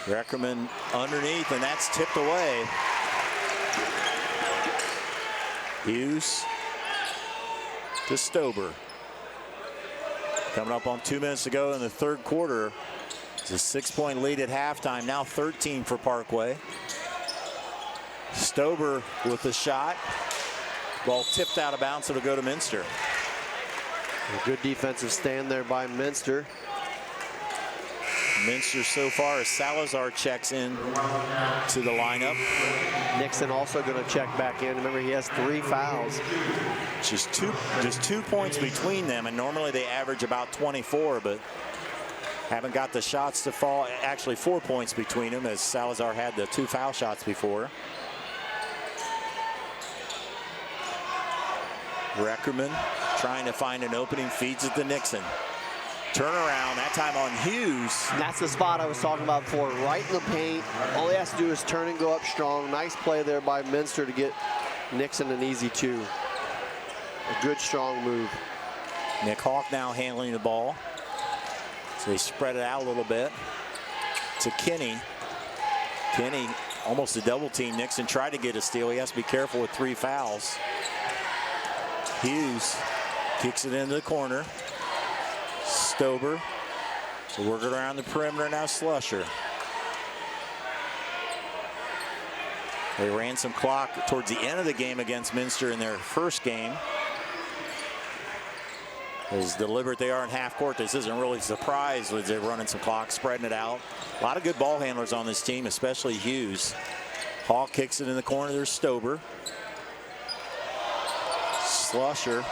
Reckerman underneath, and that's tipped away. Hughes to Stober. Coming up on 2 minutes to go in the third quarter. It's a 6-point lead at halftime, now 13 for Parkway. Stober with the shot. Ball tipped out of bounds, it'll go to Minster. A good defensive stand there by Minster. Minster so far as Salazar checks in to the lineup. Nixon also going to check back in. Remember, he has 3 fouls. Just 2 points between them, and normally they average about 24, but haven't got the shots to fall. Actually 4 points between them as Salazar had the 2 foul shots before. Reckerman trying to find an opening, feeds it to Nixon. Turnaround, that time on Hughes. That's the spot I was talking about before, right in the paint. All he has to do is turn and go up strong. Nice play there by Minster to get Nixon an easy 2. A good, strong move. Nick Hawk now handling the ball. So they spread it out a little bit to Kinney. Kinney almost a double team. Nixon tried to get a steal. He has to be careful with 3 fouls. Hughes kicks it into the corner. Stober. So working around the perimeter now, Slusher. They ran some clock towards the end of the game against Minster in their first game. As deliberate they are in half court, this isn't really a surprise as they're running some clock, spreading it out. A lot of good ball handlers on this team, especially Hughes. Hawk kicks it in the corner. There's Stober. Slusher.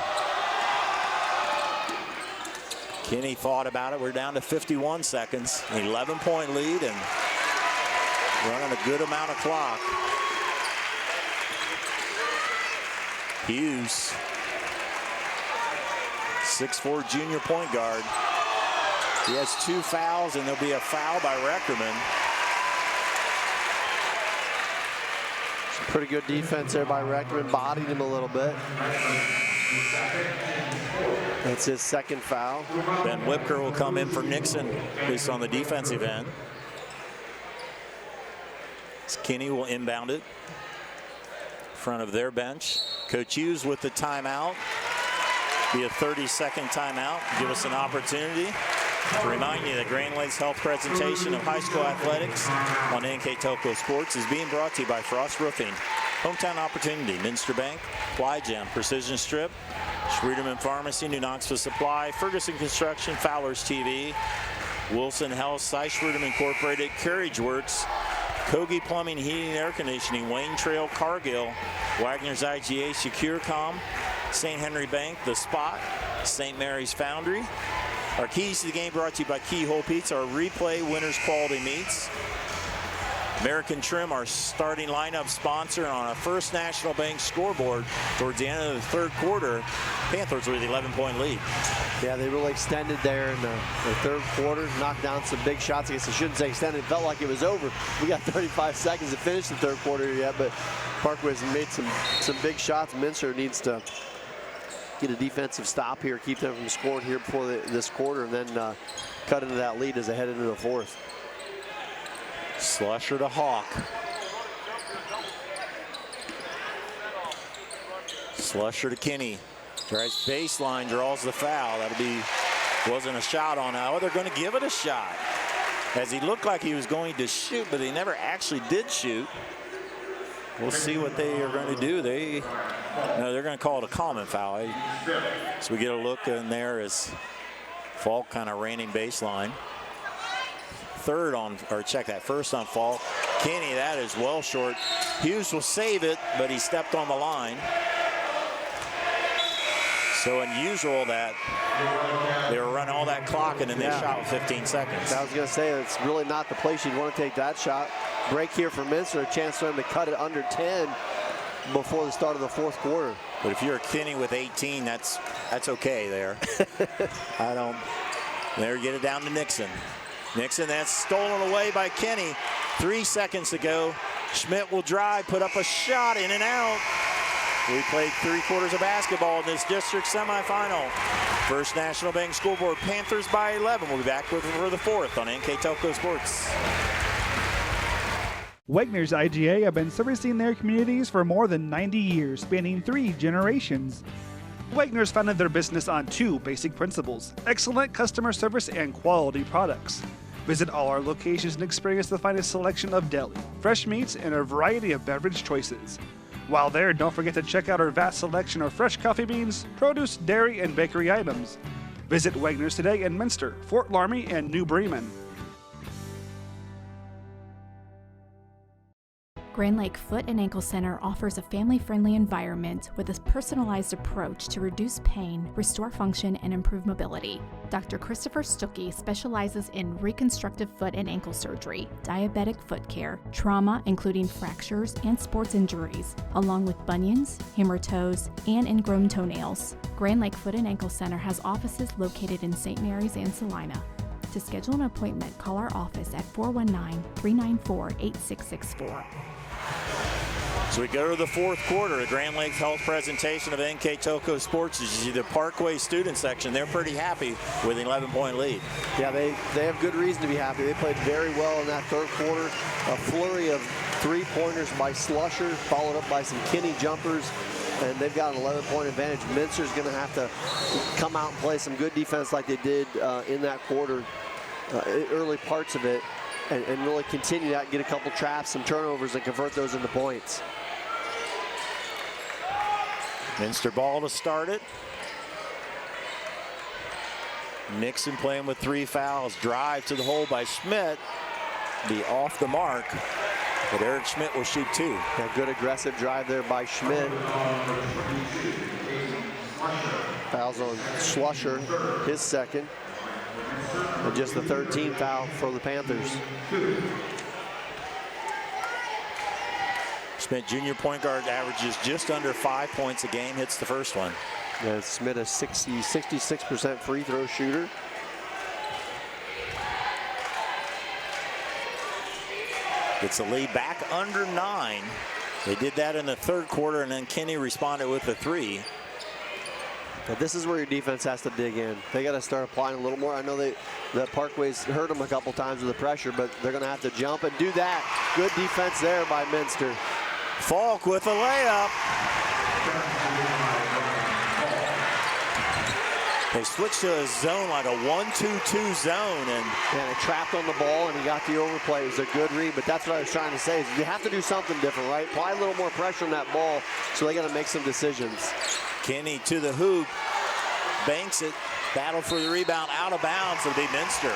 Kinney thought about it. We're down to 51 seconds. 11-point lead and running a good amount of clock. Hughes, 6'4" junior point guard. He has 2 fouls, and there'll be a foul by Reckerman. Some pretty good defense there by Reckerman. Bodied him a little bit. That's his second foul. Ben Whipker will come in for Nixon, at least on the defensive end. Kinney will inbound it in front of their bench. Coach Hughes with the timeout. Be a 30-second timeout. Give us an opportunity to remind you that Grand Lakes Health presentation of high school athletics on NKTelco Sports is being brought to you by Frost Roofing, Hometown Opportunity, Minster Bank, Ply Gem, Precision Strip, Schwieterman Pharmacy, New Knoxville Supply, Ferguson Construction, Fowler's TV, Wilson Health, Schwieterman Incorporated, Carriage Works, Kogi Plumbing, Heating, and Air Conditioning, Wayne Trail, Cargill, Wagner's IGA, SecureCom, St. Henry Bank, The Spot, St. Mary's Foundry. Our keys to the game brought to you by Keyhole Pizza, our replay winners quality meats. American Trim, our starting lineup sponsor on a First National Bank scoreboard towards the end of the third quarter. Panthers with an 11-point lead. Yeah, they really extended there in the third quarter, knocked down some big shots. I guess I shouldn't say extended. It felt like it was over. We got 35 seconds to finish the third quarter yet, but Parkway's made some big shots. Minster needs to get a defensive stop here, keep them from scoring here before this quarter, and then cut into that lead as they head into the fourth. Slusher to Hawk. Slusher to Kinney. Drives baseline, draws the foul. Wasn't a shot on it. Oh, they're going to give it a shot. As he looked like he was going to shoot, but he never actually did shoot. We'll see what they are going to do. They're going to call it a common foul. So we get a look in there as Falk kind of ran in baseline. First on Falk. Kinney, that is well short. Hughes will save it, but he stepped on the line. So unusual that they were running all that clock and then they shot with 15 seconds. I was going to say, it's really not the place you'd want to take that shot. Break here for Minster, a chance for them to cut it under 10 before the start of the fourth quarter. But if you're Kinney with 18, that's okay there. There, get it down to Nixon. Nixon, that's stolen away by Kinney. 3 seconds to go. Schmidt will drive, put up a shot, in and out. We played 3/4 of basketball in this district semifinal. First National Bank School Board, Panthers by 11. We'll be back for the fourth on NKTelco Sports. Wegner's IGA have been servicing their communities for more than 90 years, spanning 3 generations. Wegner's founded their business on 2 basic principles: excellent customer service and quality products. Visit all our locations and experience the finest selection of deli, fresh meats, and a variety of beverage choices. While there, don't forget to check out our vast selection of fresh coffee beans, produce, dairy, and bakery items. Visit Wegner's today in Minster, Fort Laramie, and New Bremen. Grand Lake Foot and Ankle Center offers a family-friendly environment with a personalized approach to reduce pain, restore function, and improve mobility. Dr. Christopher Stuckey specializes in reconstructive foot and ankle surgery, diabetic foot care, trauma including fractures and sports injuries, along with bunions, hammer toes, and ingrown toenails. Grand Lake Foot and Ankle Center has offices located in St. Mary's and Salina. To schedule an appointment, call our office at 419-394-8664. So we go to the fourth quarter. A Grand Lake Health presentation of NKTelco Sports. As you see the Parkway student section, they're pretty happy with an 11-point lead. Yeah, they have good reason to be happy. They played very well in that third quarter. A flurry of 3-pointers by Slusher, followed up by some Kinney jumpers, and they've got an 11-point advantage. Minster's going to have to come out and play some good defense like they did in that quarter, early parts of it, and really continue that, get a couple traps, some turnovers, and convert those into points. Minster ball to start it. Nixon playing with 3 fouls. Drive to the hole by Schmidt. Be off the mark, but Eric Schmidt will shoot 2. A good aggressive drive there by Schmidt. Fouls on Slusher, his second. And just the 13th foul for the Panthers. Schmidt, junior point guard, averages just under 5 points a game, hits the first one. Yeah, Schmidt a 66% free throw shooter. Gets the lead back under 9. They did that in the third quarter, and then Kinney responded with a 3. But this is where your defense has to dig in. They got to start applying a little more. I know the Parkway's hurt them a couple times with the pressure, but they're going to have to jump and do that. Good defense there by Minster. Falk with a layup. They switched to a zone, like a 1-2-2 zone, and it trapped on the ball, and he got the overplay. It was a good read, but that's what I was trying to say. Is you have to do something different, right? Apply a little more pressure on that ball, so they got to make some decisions. Kinney to the hoop, banks it, battle for the rebound, out of bounds. It'll be Minster.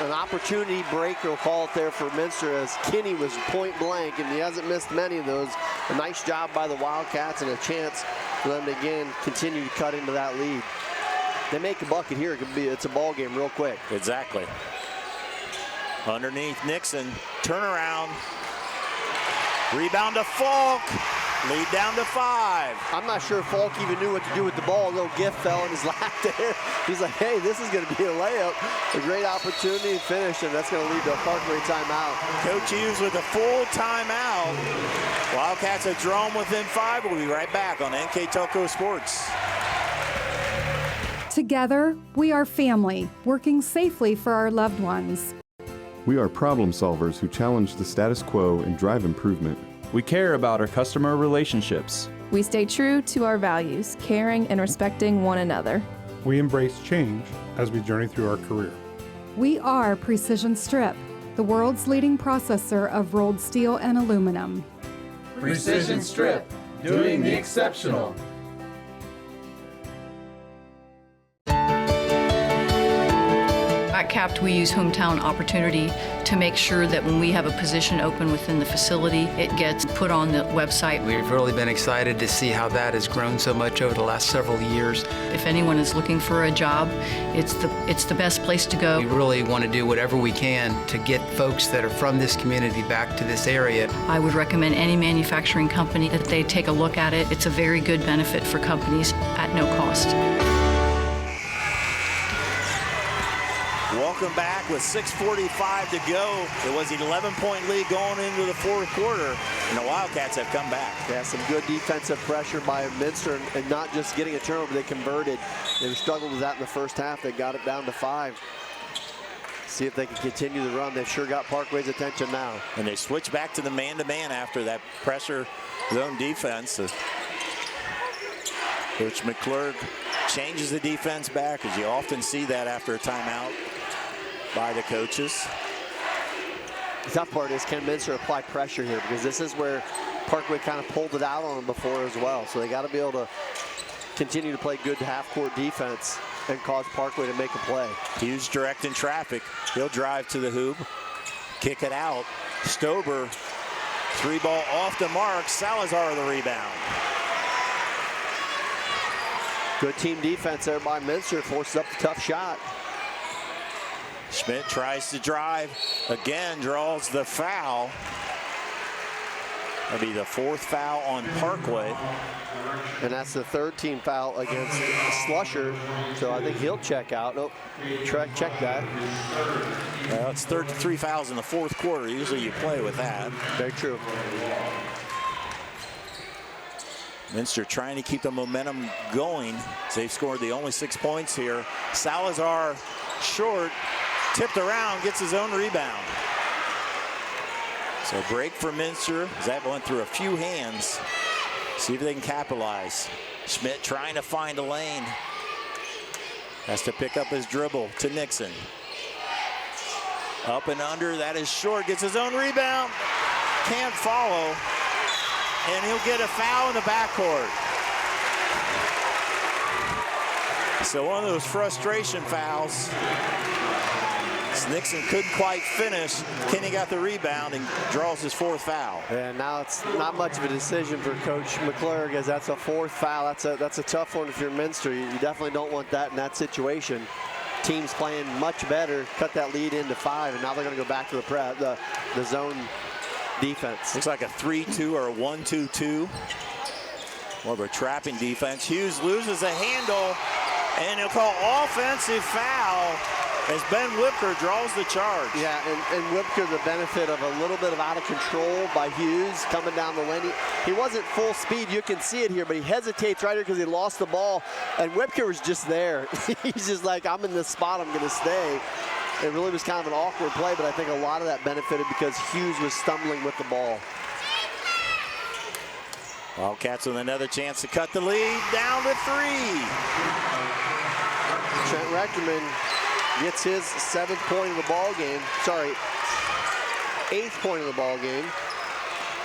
An opportunity break, we'll call it there for Minster, as Kinney was point blank, and he hasn't missed many of those. A nice job by the Wildcats, and a chance for them to again continue to cut into that lead. They make a bucket here, it's a ball game real quick. Exactly. Underneath Nixon, turnaround, rebound to Falk. Lead down to 5. I'm not sure if Falk even knew what to do with the ball. A little gift fell in his lap there. He's like, hey, this is going to be a layup. A great opportunity to finish, and that's going to lead to a Parkway timeout. Coach Hughes with a full timeout. Wildcats have drawn within 5. We'll be right back on NKTelco Sports. Together, we are family, working safely for our loved ones. We are problem solvers who challenge the status quo and drive improvement. We care about our customer relationships. We stay true to our values, caring and respecting one another. We embrace change as we journey through our career. We are Precision Strip, the world's leading processor of rolled steel and aluminum. Precision Strip, doing the exceptional. Hi, At CAPT, we use hometown opportunity to make sure that when we have a position open within the facility, it gets put on the website. We've really been excited to see how that has grown so much over the last several years. If anyone is looking for a job, it's the best place to go. We really want to do whatever we can to get folks that are from this community back to this area. I would recommend any manufacturing company that they take a look at it. It's a very good benefit for companies at no cost. Welcome back with 6:45 to go. It was an 11-point lead going into the fourth quarter, and the Wildcats have come back. Yeah, some good defensive pressure by Minster, and not just getting a turnover, they converted. They struggled with that in the first half. They got it down to 5. See if they can continue the run. They've sure got Parkway's attention now. And they switch back to the man-to-man after that pressure zone defense. Coach McClurg changes the defense back, as you often see that after a timeout by the coaches. The tough part is, can Minster apply pressure here? Because this is where Parkway kind of pulled it out on them before as well. So they got to be able to continue to play good half-court defense and cause Parkway to make a play. Hughes directing traffic. He'll drive to the hoop, kick it out. Stober, 3-ball off the mark. Salazar the rebound. Good team defense there by Minster, forces up the tough shot. Schmidt tries to drive, again draws the foul. That'll be the 4th foul on Parkway. And that's the 3rd team foul against Slusher, so I think he'll check out. Nope, check that. Well, it's 3 fouls in the fourth quarter. Usually you play with that. Very true. Minster trying to keep the momentum going. They've scored the only 6 points here. Salazar short, tipped around, gets his own rebound. So break for Minster. That went through a few hands. See if they can capitalize. Schmidt trying to find a lane. Has to pick up his dribble to Nixon. Up and under, that is short, gets his own rebound. Can't follow. And he'll get a foul in the backcourt. So one of those frustration fouls. Nixon couldn't quite finish. Kenny got the rebound and draws his 4th foul. And now it's not much of a decision for Coach McClurg, as that's a 4th foul. That's a tough one if you're Minster. You definitely don't want that in that situation. Team's playing much better, cut that lead into 5, and now they're going to go back to the zone defense. Looks like a 3-2 or a 1-2-2. More of a trapping defense. Hughes loses a handle, and he'll call offensive foul as Ben Whipker draws the charge. Yeah, and Whipker, the benefit of a little bit of out of control by Hughes coming down the lane. He wasn't full speed, you can see it here, but he hesitates right here because he lost the ball, and Whipker was just there. He's just like, I'm in this spot, I'm gonna stay. It really was kind of an awkward play, but I think a lot of that benefited because Hughes was stumbling with the ball. Wildcats with another chance to cut the lead down to 3. Trent Reckerman gets his 7th point of the ball game. Sorry, 8th point of the ball game.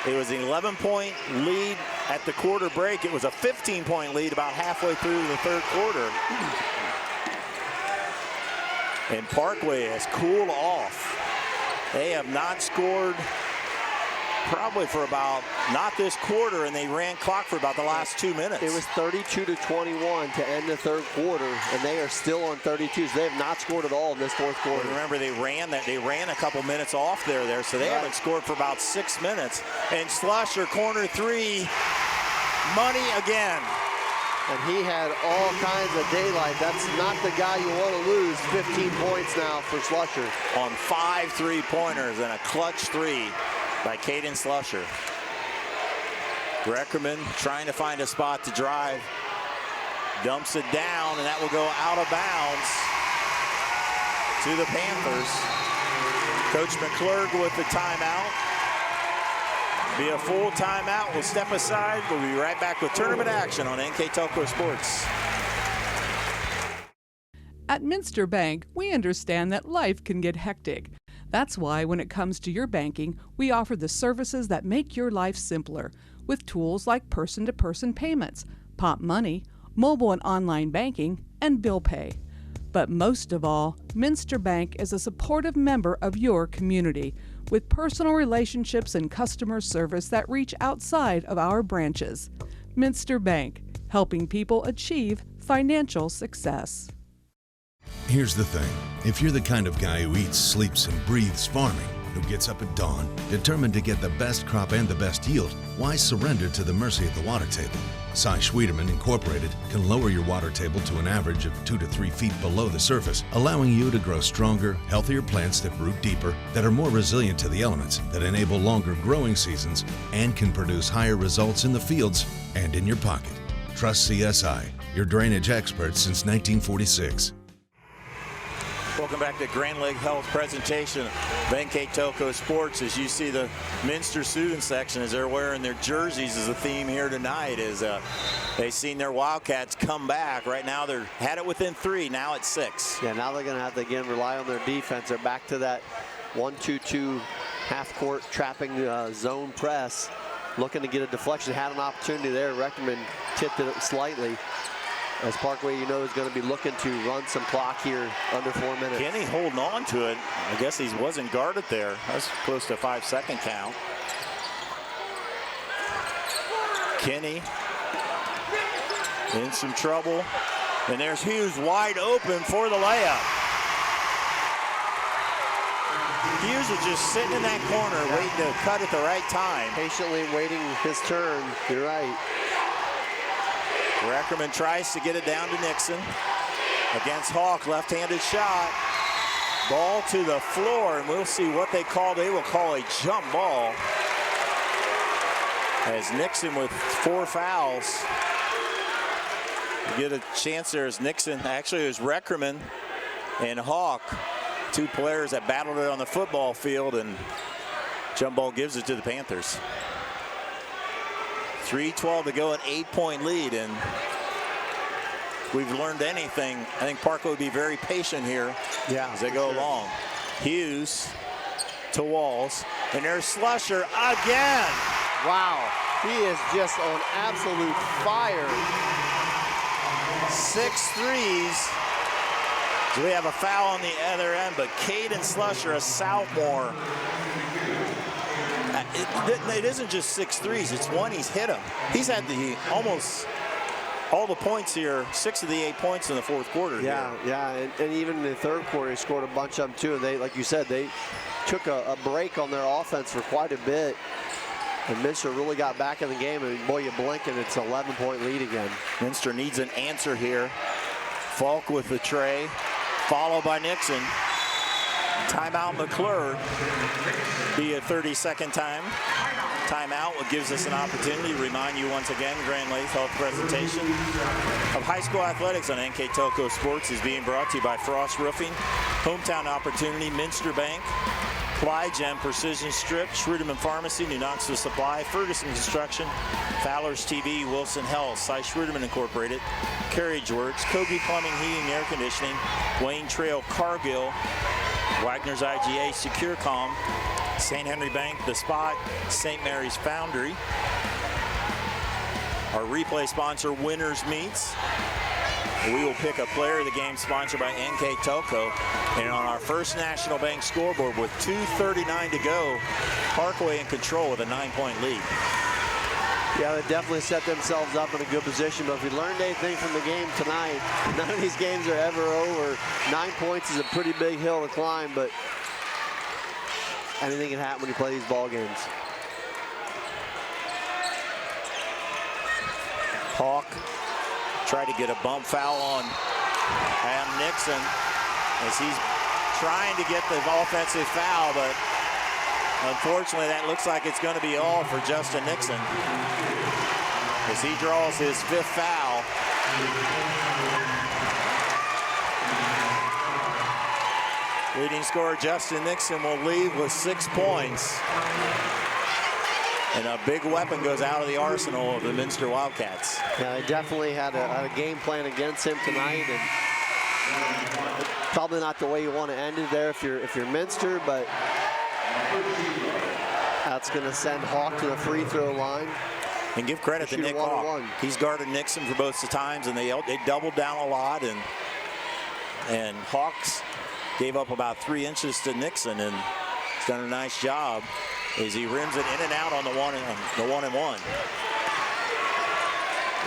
It was an 11-point lead at the quarter break. It was a 15-point lead about halfway through the 3rd quarter. And Parkway has cooled off. They have not scored probably for about, not this quarter, and they ran clock for about the last 2 minutes. It was 32-21 to end the 3rd quarter, and they are still on 32. So they have not scored at all in this 4th quarter. Well, remember, they ran a couple minutes off there, so they haven't scored for about 6 minutes. And Slusher, corner 3, money again. And he had all kinds of daylight. That's not the guy you want to lose. 15 points now for Slusher. On 5 3-pointers and a clutch 3 by Caden Slusher. Reckerman trying to find a spot to drive. Dumps it down, and that will go out of bounds to the Panthers. Coach McClurg with the timeout. Be a full timeout. We'll step aside. We'll be right back with tournament action on NKTelco Sports. At Minster Bank, we understand that life can get hectic. That's why when it comes to your banking, we offer the services that make your life simpler with tools like person-to-person payments, Pop Money, mobile and online banking, and bill pay. But most of all, Minster Bank is a supportive member of your community with personal relationships and customer service that reach outside of our branches. Minster Bank, helping people achieve financial success. Here's the thing. If you're the kind of guy who eats, sleeps, and breathes farming, who gets up at dawn, determined to get the best crop and the best yield, why surrender to the mercy of the water table? Cy Schwiedemann Incorporated can lower your water table to an average of 2 to 3 feet below the surface, allowing you to grow stronger, healthier plants that root deeper, that are more resilient to the elements, that enable longer growing seasons, and can produce higher results in the fields and in your pocket. Trust CSI, your drainage experts since 1946. Welcome back to Grand Lake Health presentation of NKTelco Sports. As you see the Minster student section as they're wearing their jerseys as a theme here tonight, as they've seen their Wildcats come back. Right now they're had it within 3, now it's 6. Yeah, now they're going to have to again rely on their defense. They're back to that 1-2-2 half-court trapping zone press, looking to get a deflection. Had an opportunity there. Reckerman tipped it slightly. As Parkway, you know, is going to be looking to run some clock here under 4 minutes. Kenny holding on to it. I guess he wasn't guarded there. That's close to a 5-second count. Kenny in some trouble. And there's Hughes wide open for the layup. Hughes was just sitting in that corner waiting to cut at the right time. Patiently waiting his turn. You're right. Reckerman tries to get it down to Nixon. Against Hawk, left-handed shot. Ball to the floor, and we'll see what they call. They will call a jump ball. As Nixon with 4 fouls. You get a chance there as Nixon. Actually, it was Reckerman and Hawk, 2 players that battled it on the football field, and jump ball gives it to the Panthers. 3:12 to go, an 8-point lead, and we've learned anything. I think Parkway would be very patient here as they go along. Hughes to Walls, and there's Slusher again. Wow, he is just on absolute fire. 6 threes. So we have a foul on the other end, but Caden Slusher, a sophomore. It isn't just 6 threes, it's one he's hit him. He's had almost all the points here, 6 of the 8 points in the 4th quarter. Yeah, and even in the 3rd quarter, he scored a bunch of them too. And they, like you said, they took a break on their offense for quite a bit. And Minster really got back in the game, and boy, you blink and it's an 11-point lead again. Minster needs an answer here. Falk with the tray, followed by Nixon. Timeout McClure. Be a 30-second time. Timeout gives us an opportunity to remind you once again, Grand Lake Health presentation of high school athletics on NKTelco Sports is being brought to you by Frost Roofing, Hometown Opportunity, Minster Bank, Plygem Precision Strip, Schruderman Pharmacy, New Knoxville Supply, Ferguson Construction, Fowler's TV, Wilson Health, Cy Schruderman Incorporated, Carriage Works, Kogi Plumbing, Heating, and Air Conditioning, Wayne Trail, Cargill, Wagner's IGA, SecureCom, St. Henry Bank, The Spot, St. Mary's Foundry. Our replay sponsor, Winners Meats. We will pick a player of the game sponsored by NKTelco. And on our first National Bank scoreboard with 2:39 to go, Parkway in control with a 9-point lead. Yeah, they definitely set themselves up in a good position, but if we learned anything from the game tonight, none of these games are ever over. 9 points is a pretty big hill to climb, but anything can happen when you play these ball games. Hawk tried to get a bump foul on Adam Nixon as he's trying to get the offensive foul, but unfortunately that looks like it's going to be all for Justin Nixon as he draws his 5th foul. Leading scorer Justin Nixon will leave with 6 points. And a big weapon goes out of the arsenal of the Minster Wildcats. Yeah, they definitely had a game plan against him tonight, and probably not the way you want to end it there if you're Minster, but that's going to send Hawk to the free throw line. And give credit to Nick Hawk. He's guarded Nixon for both the times, and they doubled down a lot, and And Hawks gave up about 3 inches to Nixon, and he's done a nice job as he rims it in and out on the one and one.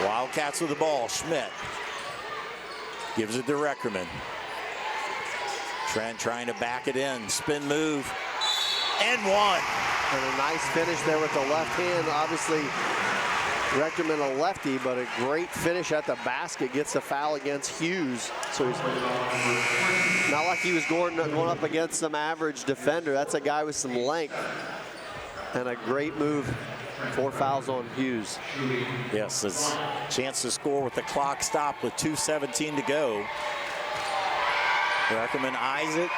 Wildcats with the ball. Schmidt gives it to Reckerman. Trent trying to back it in. Spin move. And one. And a nice finish there with the left hand. Obviously, Reckerman a lefty, but a great finish at the basket. Gets a foul against Hughes. So he's not like he was going up against some average defender. That's a guy with some length. And a great move. 4 fouls on Hughes. Yes, it's a chance to score with the clock stopped with 2:17 to go. Reckerman eyes it.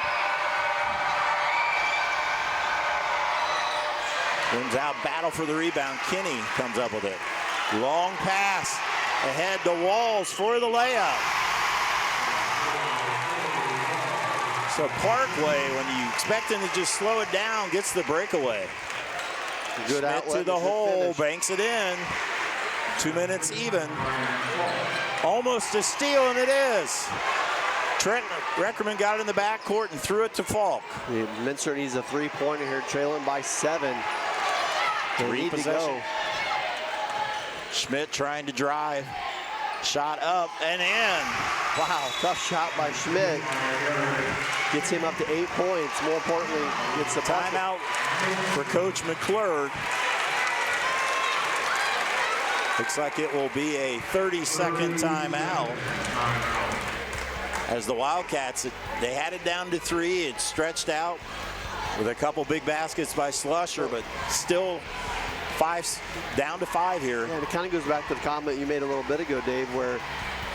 Wins out, battle for the rebound. Kinney comes up with it. Long pass ahead to Walls for the layup. So Parkway, when you expect him to just slow it down, gets the breakaway. Good Schmidt outlet to the hole, finish. banks it in. 2 minutes even. Almost a steal, and it is. Trent Reckerman got it in the backcourt and threw it to Falk. Yeah, Minster needs a three-pointer here, trailing by 7. They need to go. Schmidt trying to drive. Shot up and in. Wow, tough shot by Schmidt. Gets him up to 8 points. More importantly, gets the timeout for Coach McClure. Looks like it will be a 30-second timeout. As the Wildcats, they had it down to 3. It stretched out with a couple big baskets by Slusher, but still down to 5 here. Yeah, and it kind of goes back to the comment you made a little bit ago, Dave, where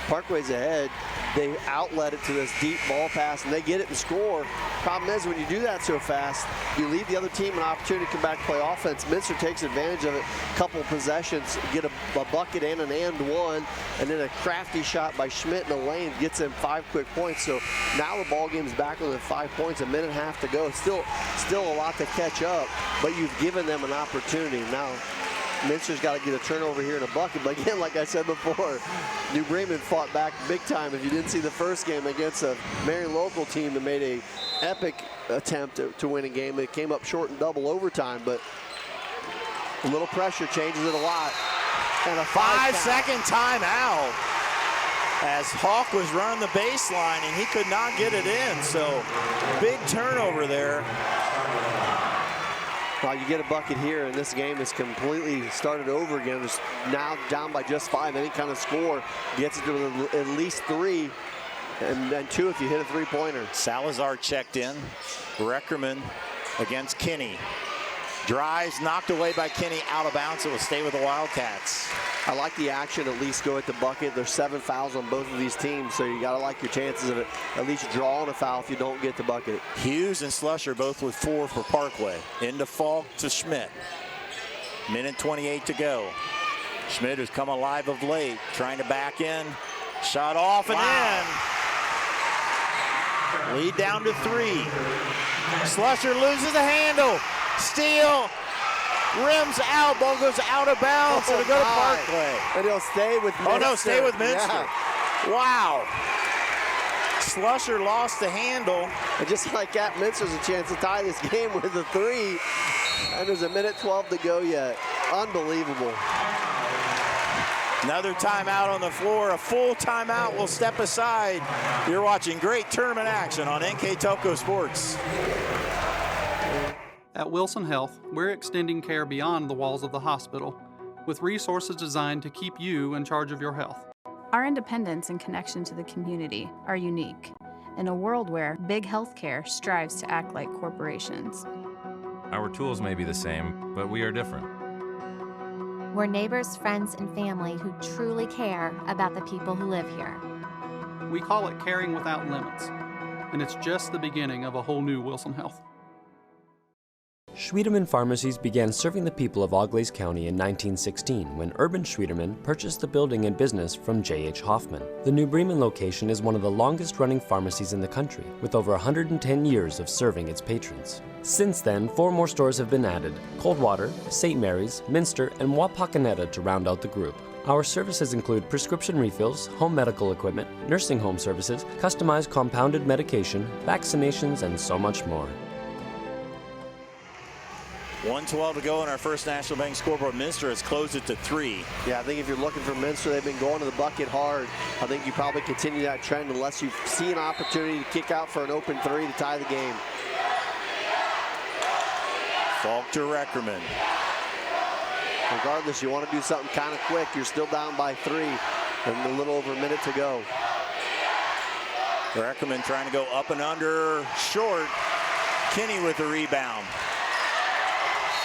Parkway's ahead. They outlet it to this deep ball pass, and they get it and score. Problem is, when you do that so fast, you leave the other team an opportunity to come back and play offense. Minster takes advantage of it. Couple possessions, get a bucket and an and one, and then a crafty shot by Schmidt in the lane gets them 5 quick points. So now the ball game's back within 5 points, a minute and a half to go. Still a lot to catch up, but you've given them an opportunity. Now, Minster's got to get a turnover here in a bucket. But again, like I said before, New Bremen fought back big time. If you didn't see the first game against a Marion local team that made a epic attempt to win a game, it came up short in double overtime. But a little pressure changes it a lot. And a 5-second timeout as Hawk was running the baseline and he could not get it in. So big turnover there. Well, you get a bucket here, and this game is completely started over again. It's now down by just 5. Any kind of score gets it to at least 3, and then 2 if you hit a three-pointer. Salazar checked in. Reckerman against Kinney. Drives, knocked away by Kinney, out of bounds. It will stay with the Wildcats. I like the action, at least go at the bucket. There's 7 fouls on both of these teams, so you got to like your chances of it, at least drawing a foul if you don't get the bucket. Hughes and Slusher both with 4 for Parkway. Into Falk to Schmidt. Minute 28 to go. Schmidt has come alive of late, trying to back in. Shot off and in. Lead down to 3. Slusher loses the handle. Steal. Rims out. Ball goes out of bounds. So to go to Parkway. And he'll stay with Minster. Oh, no, stay with Minster. Yeah. Wow. Slusher lost the handle. And just like that, Minster's a chance to tie this game with a 3. And there's a minute 12 to go yet. Unbelievable. Another timeout on the floor. A full timeout will step aside. You're watching great tournament action on NKTelco Sports. At Wilson Health, we're extending care beyond the walls of the hospital, with resources designed to keep you in charge of your health. Our independence and connection to the community are unique in a world where big healthcare strives to act like corporations. Our tools may be the same, but we are different. We're neighbors, friends, and family who truly care about the people who live here. We call it caring without limits, and it's just the beginning of a whole new Wilson Health. Schwiedemann Pharmacies began serving the people of Auglaize County in 1916 when Urban Schwiedemann purchased the building and business from J.H. Hoffman. The New Bremen location is one of the longest-running pharmacies in the country, with over 110 years of serving its patrons. Since then, 4 more stores have been added: Coldwater, St. Mary's, Minster, and Wapakoneta to round out the group. Our services include prescription refills, home medical equipment, nursing home services, customized compounded medication, vaccinations, and so much more. 1:12 to go in our First National Bank scoreboard. Minster has closed it to 3. Yeah, I think if you're looking for Minster, they've been going to the bucket hard. I think you probably continue that trend unless you see an opportunity to kick out for an open 3 to tie the game. Falk to Reckerman. Regardless, you want to do something kind of quick. You're still down by 3 and a little over a minute to go. Reckerman trying to go up and under, short. Kinney with the rebound.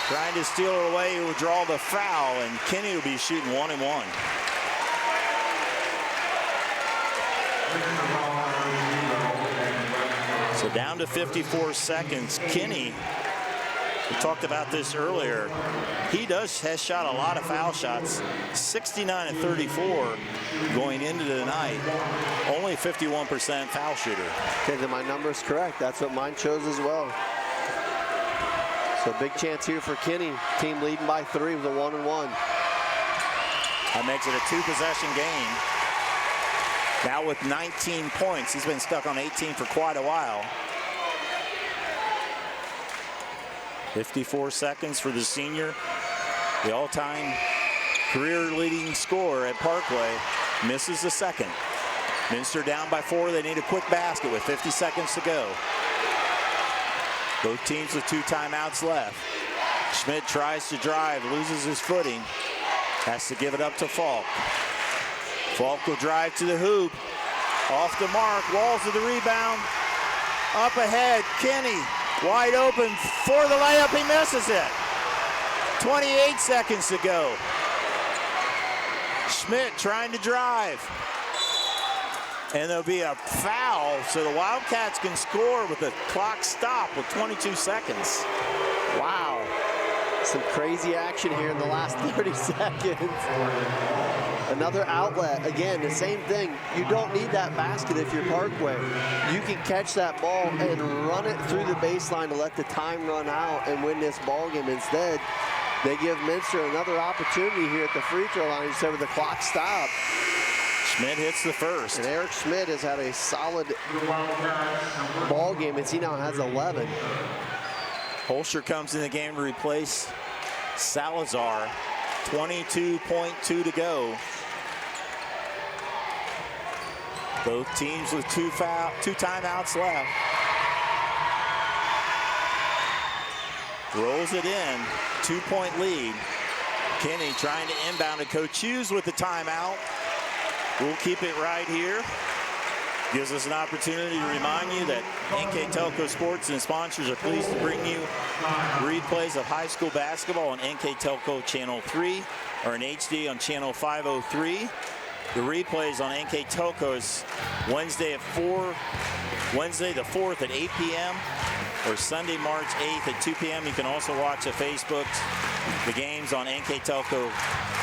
Trying to steal it away, he will draw the foul, and Kinney will be shooting 1 and 1. So down to 54 seconds. Kinney, we talked about this earlier, he has shot a lot of foul shots, 69 and 34 going into the night. Only 51% foul shooter. Okay, then my number is correct. That's what mine shows as well. So big chance here for Kinney. Team leading by 3 with a 1 and 1. That makes it a 2-possession game. Now with 19 points. He's been stuck on 18 for quite a while. 54 seconds for the senior. The all-time career-leading scorer at Parkway misses the second. Minster down by 4. They need a quick basket with 50 seconds to go. Both teams with 2 timeouts left. Schmidt tries to drive, loses his footing. Has to give it up to Falk. Falk will drive to the hoop. Off the mark, Walls with the rebound. Up ahead, Kinney, wide open for the layup, he misses it. 28 seconds to go. Schmidt trying to drive. And there'll be a foul, so the Wildcats can score with the clock stop with 22 seconds. Wow. Some crazy action here in the last 30 seconds. Another outlet. Again, the same thing. You don't need that basket if you're Parkway. You can catch that ball and run it through the baseline to let the time run out and win this ball game. Instead, they give Minster another opportunity here at the free throw line instead of the clock stop. Schmidt hits the first. And Eric Schmidt has had a solid ball game as he now has 11. Holscher comes in the game to replace Salazar. 22.2 to go. Both teams with 2 timeouts left. Rolls it in, 2-point lead. Kinney trying to inbound it. Coach Hughes with the timeout. We'll keep it right here. Gives us an opportunity to remind you that NKTelco Sports and sponsors are pleased to bring you replays of high school basketball on NKTelco Channel 3 or in HD on Channel 503. The replays on NKTelco is Wednesday the 4th at 8 p.m. or Sunday, March 8th at 2 p.m. You can also watch at Facebook the games on NKTelco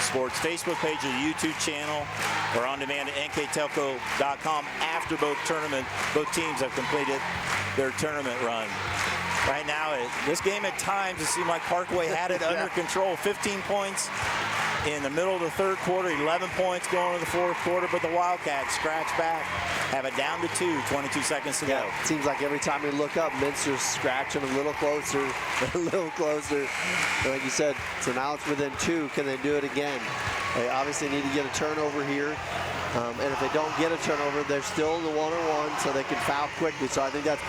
Sports Facebook page or the YouTube channel or on demand at nktelco.com after both teams have completed their tournament run. Right now, this game at times, it seemed like Parkway had it under control. 15 points in the middle of the third quarter, 11 points going into the fourth quarter, but the Wildcats scratch back, have it down to 2, 22 seconds to go. It seems like every time we look up, Minster's scratching a little closer, a little closer. And like you said, so now it's within 2. Can they do it again? They obviously need to get a turnover here. And if they don't get a turnover, they're still in the 1-on-1, so they can foul quickly. So I think that's,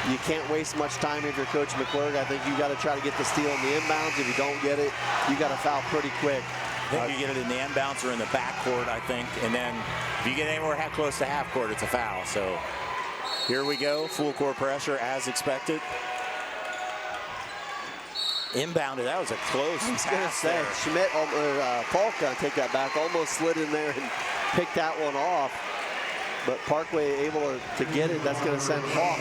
you can't waste much time if you're Coach McClurg. I think you got to try to get the steal in the inbounds. If you don't get it, you got to foul pretty quick. I think you get it in the inbounds or in the backcourt, I think. And then if you get anywhere close to half court, it's a foul. So here we go, full court pressure as expected. Inbounded, that was a close pass. I was going to say, Schmidt, Falk, take that back, almost slid in there and picked that one off. But Parkway able to get it. That's going to send Hawk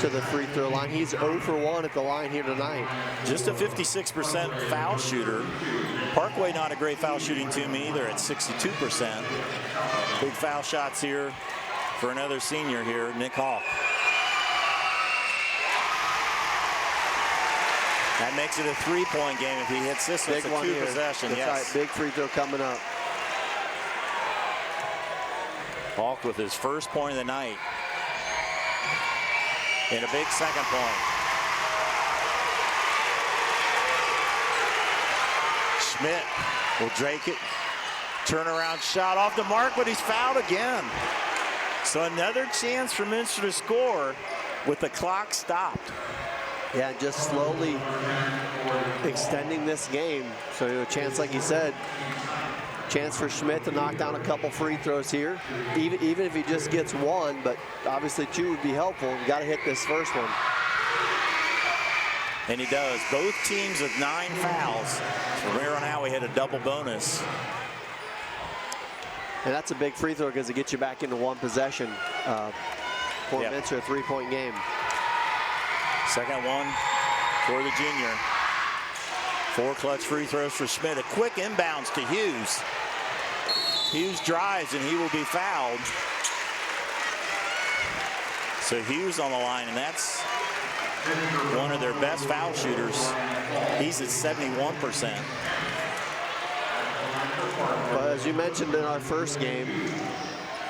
to the free throw line. He's 0 for 1 at the line here tonight. Just a 56% foul shooter. Parkway not a great foul shooting team either at 62%. Big foul shots here for another senior here, Nick Hawk. That makes it a 3-point game if he hits this. It's a 2 possession. That's right, big free throw coming up. Hawk with his first point of the night. And a big second point. Schmidt will drake it. Turnaround shot off the mark, but he's fouled again. So another chance for Minster to score with the clock stopped. Yeah, just slowly extending this game. So a chance, like you said, chance for Schmidt to knock down a couple free throws here. Even if he just gets one, but obviously 2 would be helpful. You got to hit this first one. And he does. Both teams with 9 fouls. From here on out, we hit a double bonus. And that's a big free throw because it gets you back into 1 possession for Minster, a 3-point game. Second one for the junior. 4 clutch free throws for Schmidt. A quick inbounds to Hughes. Hughes drives and he will be fouled. So Hughes on the line, and that's one of their best foul shooters. He's at 71%. But as you mentioned in our first game,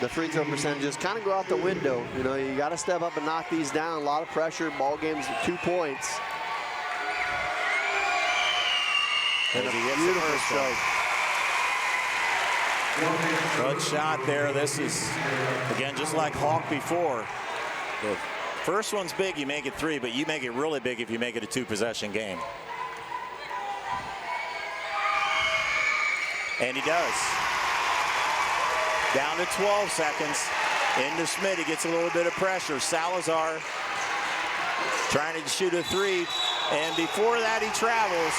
the free throw percentages kind of go out the window. You know, you got to step up and knock these down. A lot of pressure. Ball games at 2 points. And a beautiful stroke. Good shot there. This is, again, just like Hawk before. The first one's big, you make it 3, but you make it really big if you make it a 2-possession game. And he does. Down to 12 seconds. Into Schmidt, he gets a little bit of pressure. Salazar trying to shoot a 3. And before that, he travels.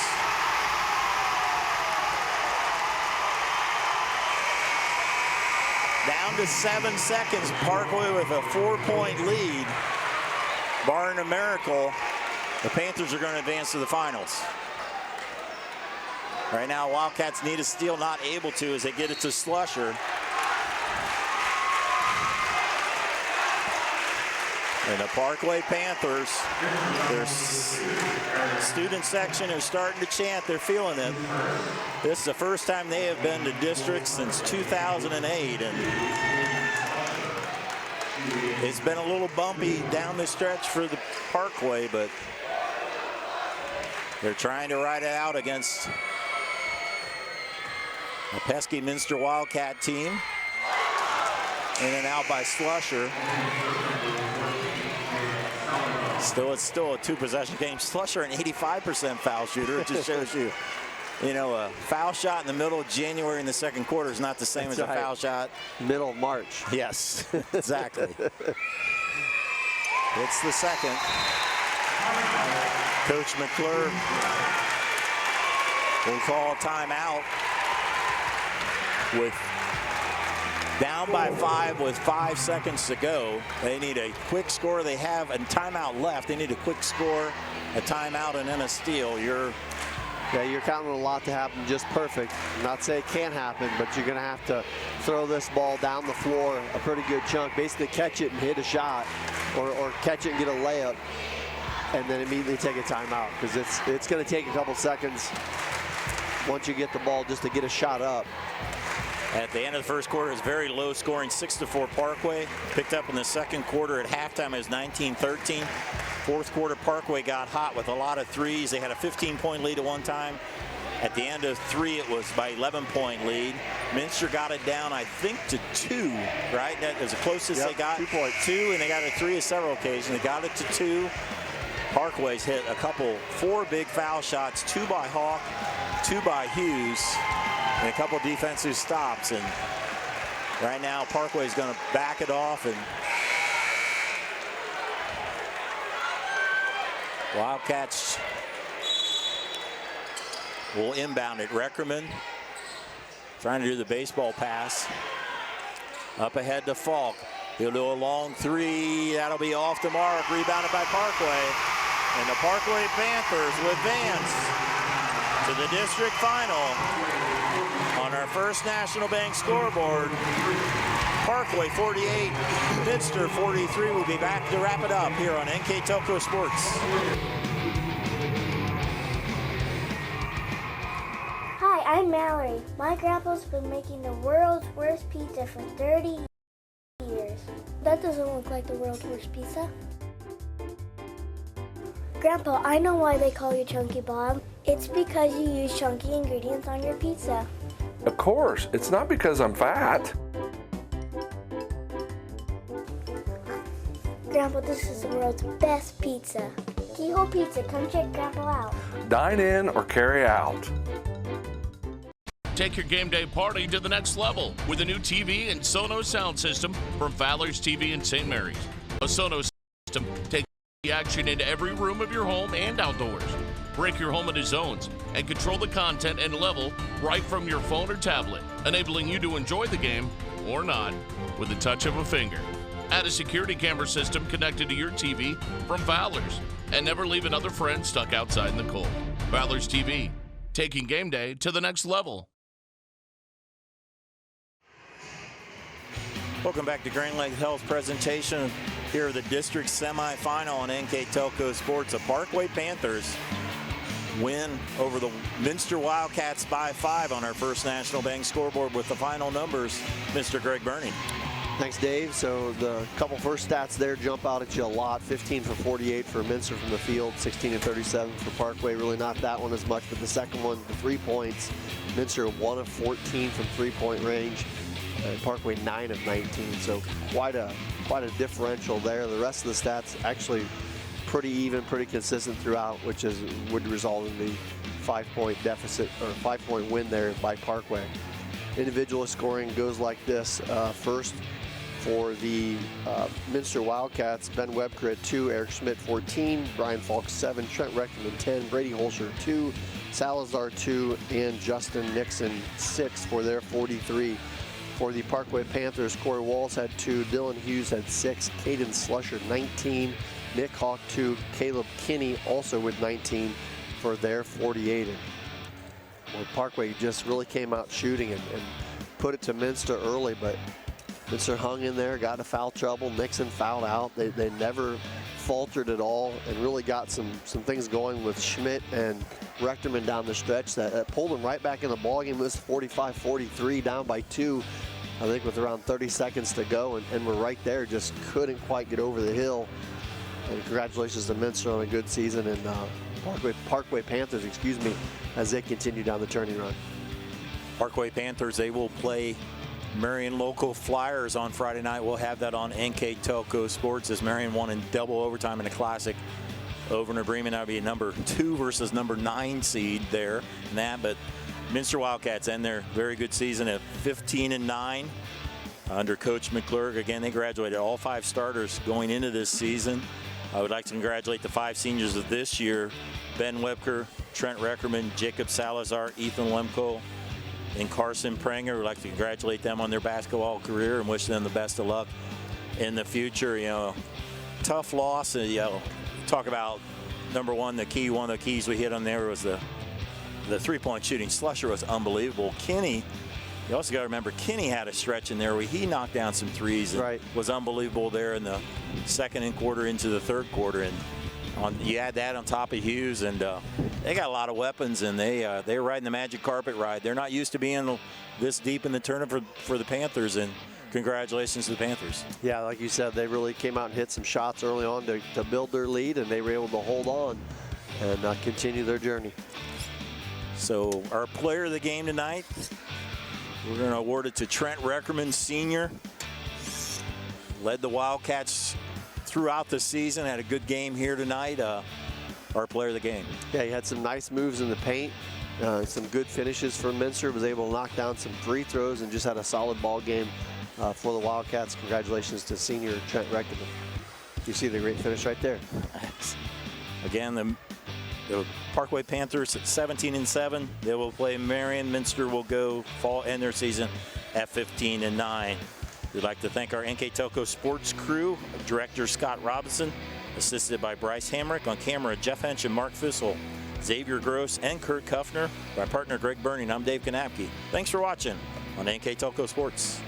Down to 7 seconds. Parkway with a 4-point lead. Barring a miracle, the Panthers are going to advance to the finals. Right now, Wildcats need a steal, not able to as they get it to Slusher. And the Parkway Panthers, their student section is starting to chant. They're feeling it. This is the first time they have been to district since 2008. And it's been a little bumpy down the stretch for the Parkway, but they're trying to ride it out against a pesky Minster Wildcat team. In and out by Slusher. It's still a 2-possession game. Slusher, an 85% foul shooter. It just shows you, a foul shot in the middle of January in the second quarter is not the same as a foul shot. Middle of March. Yes, exactly. It's the second. Coach McClure will call a timeout with down by 5 with 5 seconds to go. They need a quick score. They have a timeout left. They need a quick score, a timeout, and then a steal. You're counting on a lot to happen just perfect. Not say it can't happen, but you're going to have to throw this ball down the floor a pretty good chunk. Basically catch it and hit a shot, or catch it and get a layup, and then immediately take a timeout, because it's going to take a couple seconds once you get the ball just to get a shot up. At the end of the first quarter, it's very low scoring, 6-4 Parkway. Picked up in the second quarter at halftime, it was 19-13. Fourth quarter, Parkway got hot with a lot of threes. They had a 15-point lead at one time. At the end of 3, it was by 11-point lead. Minster got it down, I think, to 2, right? That was the closest they got. 2, and they got a 3 on several occasions. They got it to 2. Parkway's hit a couple, 4 big foul shots, 2 by Hawk, 2 by Hughes, and a couple defensive stops. And right now, Parkway's going to back it off, and Wildcats will inbound it. Reckerman trying to do the baseball pass. Up ahead to Falk. He'll do a long 3. That'll be off the mark. Rebounded by Parkway. And the Parkway Panthers will advance to the district final on our first National Bank scoreboard. Parkway 48, Minster 43. We'll be back to wrap it up here on NKTelco Sports. I'm Mallory. My grandpa's been making the world's worst pizza for 30 years. That doesn't look like the world's worst pizza. Grandpa, I know why they call you Chunky Bob. It's because you use chunky ingredients on your pizza. Of course, it's not because I'm fat. Grandpa, this is the world's best pizza. Keyhole Pizza, come check Grandpa out. Dine in or carry out. Take your game day party to the next level with a new TV and Sonos sound system from Fowler's TV in St. Mary's. A Sonos system takes the action into every room of your home and outdoors. Break your home into zones and control the content and level right from your phone or tablet, enabling you to enjoy the game or not with the touch of a finger. Add a security camera system connected to your TV from Fowler's and never leave another friend stuck outside in the cold. Fowler's TV, taking game day to the next level. Welcome back to Grand Lake Health presentation. Here are the district semifinal on NKTelco Sports. The Parkway Panthers win over the Minster Wildcats by 5 on our First National Bank scoreboard with the final numbers. Mr. Greg Burney. Thanks, Dave. So the couple first stats there jump out at you a lot. 15 for 48 for Minster from the field, 16 and 37 for Parkway. Really not that one as much, but the second one, the 3 points. Minster 1 of 14 from 3-point range. Parkway 9 of 19. So quite a differential there. The rest of the stats actually pretty even, pretty consistent throughout, which would result in the 5-point deficit or 5-point win there by Parkway. Individual scoring goes like this. First, for the Minster Wildcats, Ben Webker at 2, Eric Schmidt 14, Brian Falk 7, Trent Reckerman 10, Brady Holscher 2, Salazar 2, and Justin Nixon 6 for their 43. For the Parkway Panthers, Corey Walls had 2, Dylan Hughes had 6, Caden Slusher 19, Nick Hawk 2, Caleb Kinney also with 19 for their 48. Well, Parkway just really came out shooting and put it to Minster early, but Minster hung in there, got into foul trouble. Nixon fouled out. They never faltered at all and really got some things going with Schmidt and Rechterman down the stretch that pulled them right back in the ballgame. It was 45-43, down by 2, I think, with around 30 seconds to go, and we're right there, just couldn't quite get over the hill. And congratulations to Minster on a good season, and Parkway Panthers, as they continue down the turning run. Parkway Panthers, they will play Marion Local Flyers on Friday night. We'll have that on NKTelco Sports as Marion won in double overtime in the Classic over in Bremen. That would be a number 2 versus number 9 seed there in that. But Minster Wildcats end their very good season at 15-9 under Coach McClurg. Again, they graduated all 5 starters going into this season. I would like to congratulate the 5 seniors of this year: Ben Webker, Trent Reckerman, Jacob Salazar, Ethan Lemko, and Carson Pranger. We'd like to congratulate them on their basketball career and wish them the best of luck in the future. You know, tough loss. Talk about number one, one of the keys we hit on there was the 3-point shooting. Slusher was unbelievable. Kinney, you also got to remember, Kinney had a stretch in there where he knocked down some threes and was unbelievable there in the second quarter into the third quarter. And you add that on top of Hughes, and they got a lot of weapons, and they're riding the magic carpet ride. They're not used to being this deep in the tournament for the Panthers, and congratulations to the Panthers. Yeah, like you said, they really came out and hit some shots early on to build their lead, and they were able to hold on and continue their journey. So our player of the game tonight, we're going to award it to Trent Reckerman, senior. Led the Wildcats throughout the season, had a good game here tonight. Our player of the game. Yeah, he had some nice moves in the paint, some good finishes for Minster, was able to knock down some free throws and just had a solid ball game for the Wildcats. Congratulations to senior Trent Reckerman. You see the great finish right there. Again, the Parkway Panthers at 17-7. They will play Marion. Minster will end their season at 15-9. We'd like to thank our NKTelco Sports crew, Director Scott Robinson, assisted by Bryce Hamrick, on camera Jeff Hench and Mark Fissel, Xavier Gross, and Kurt Kuffner. My partner Greg Burning, I'm Dave Kanapke. Thanks for watching on NKTelco Sports.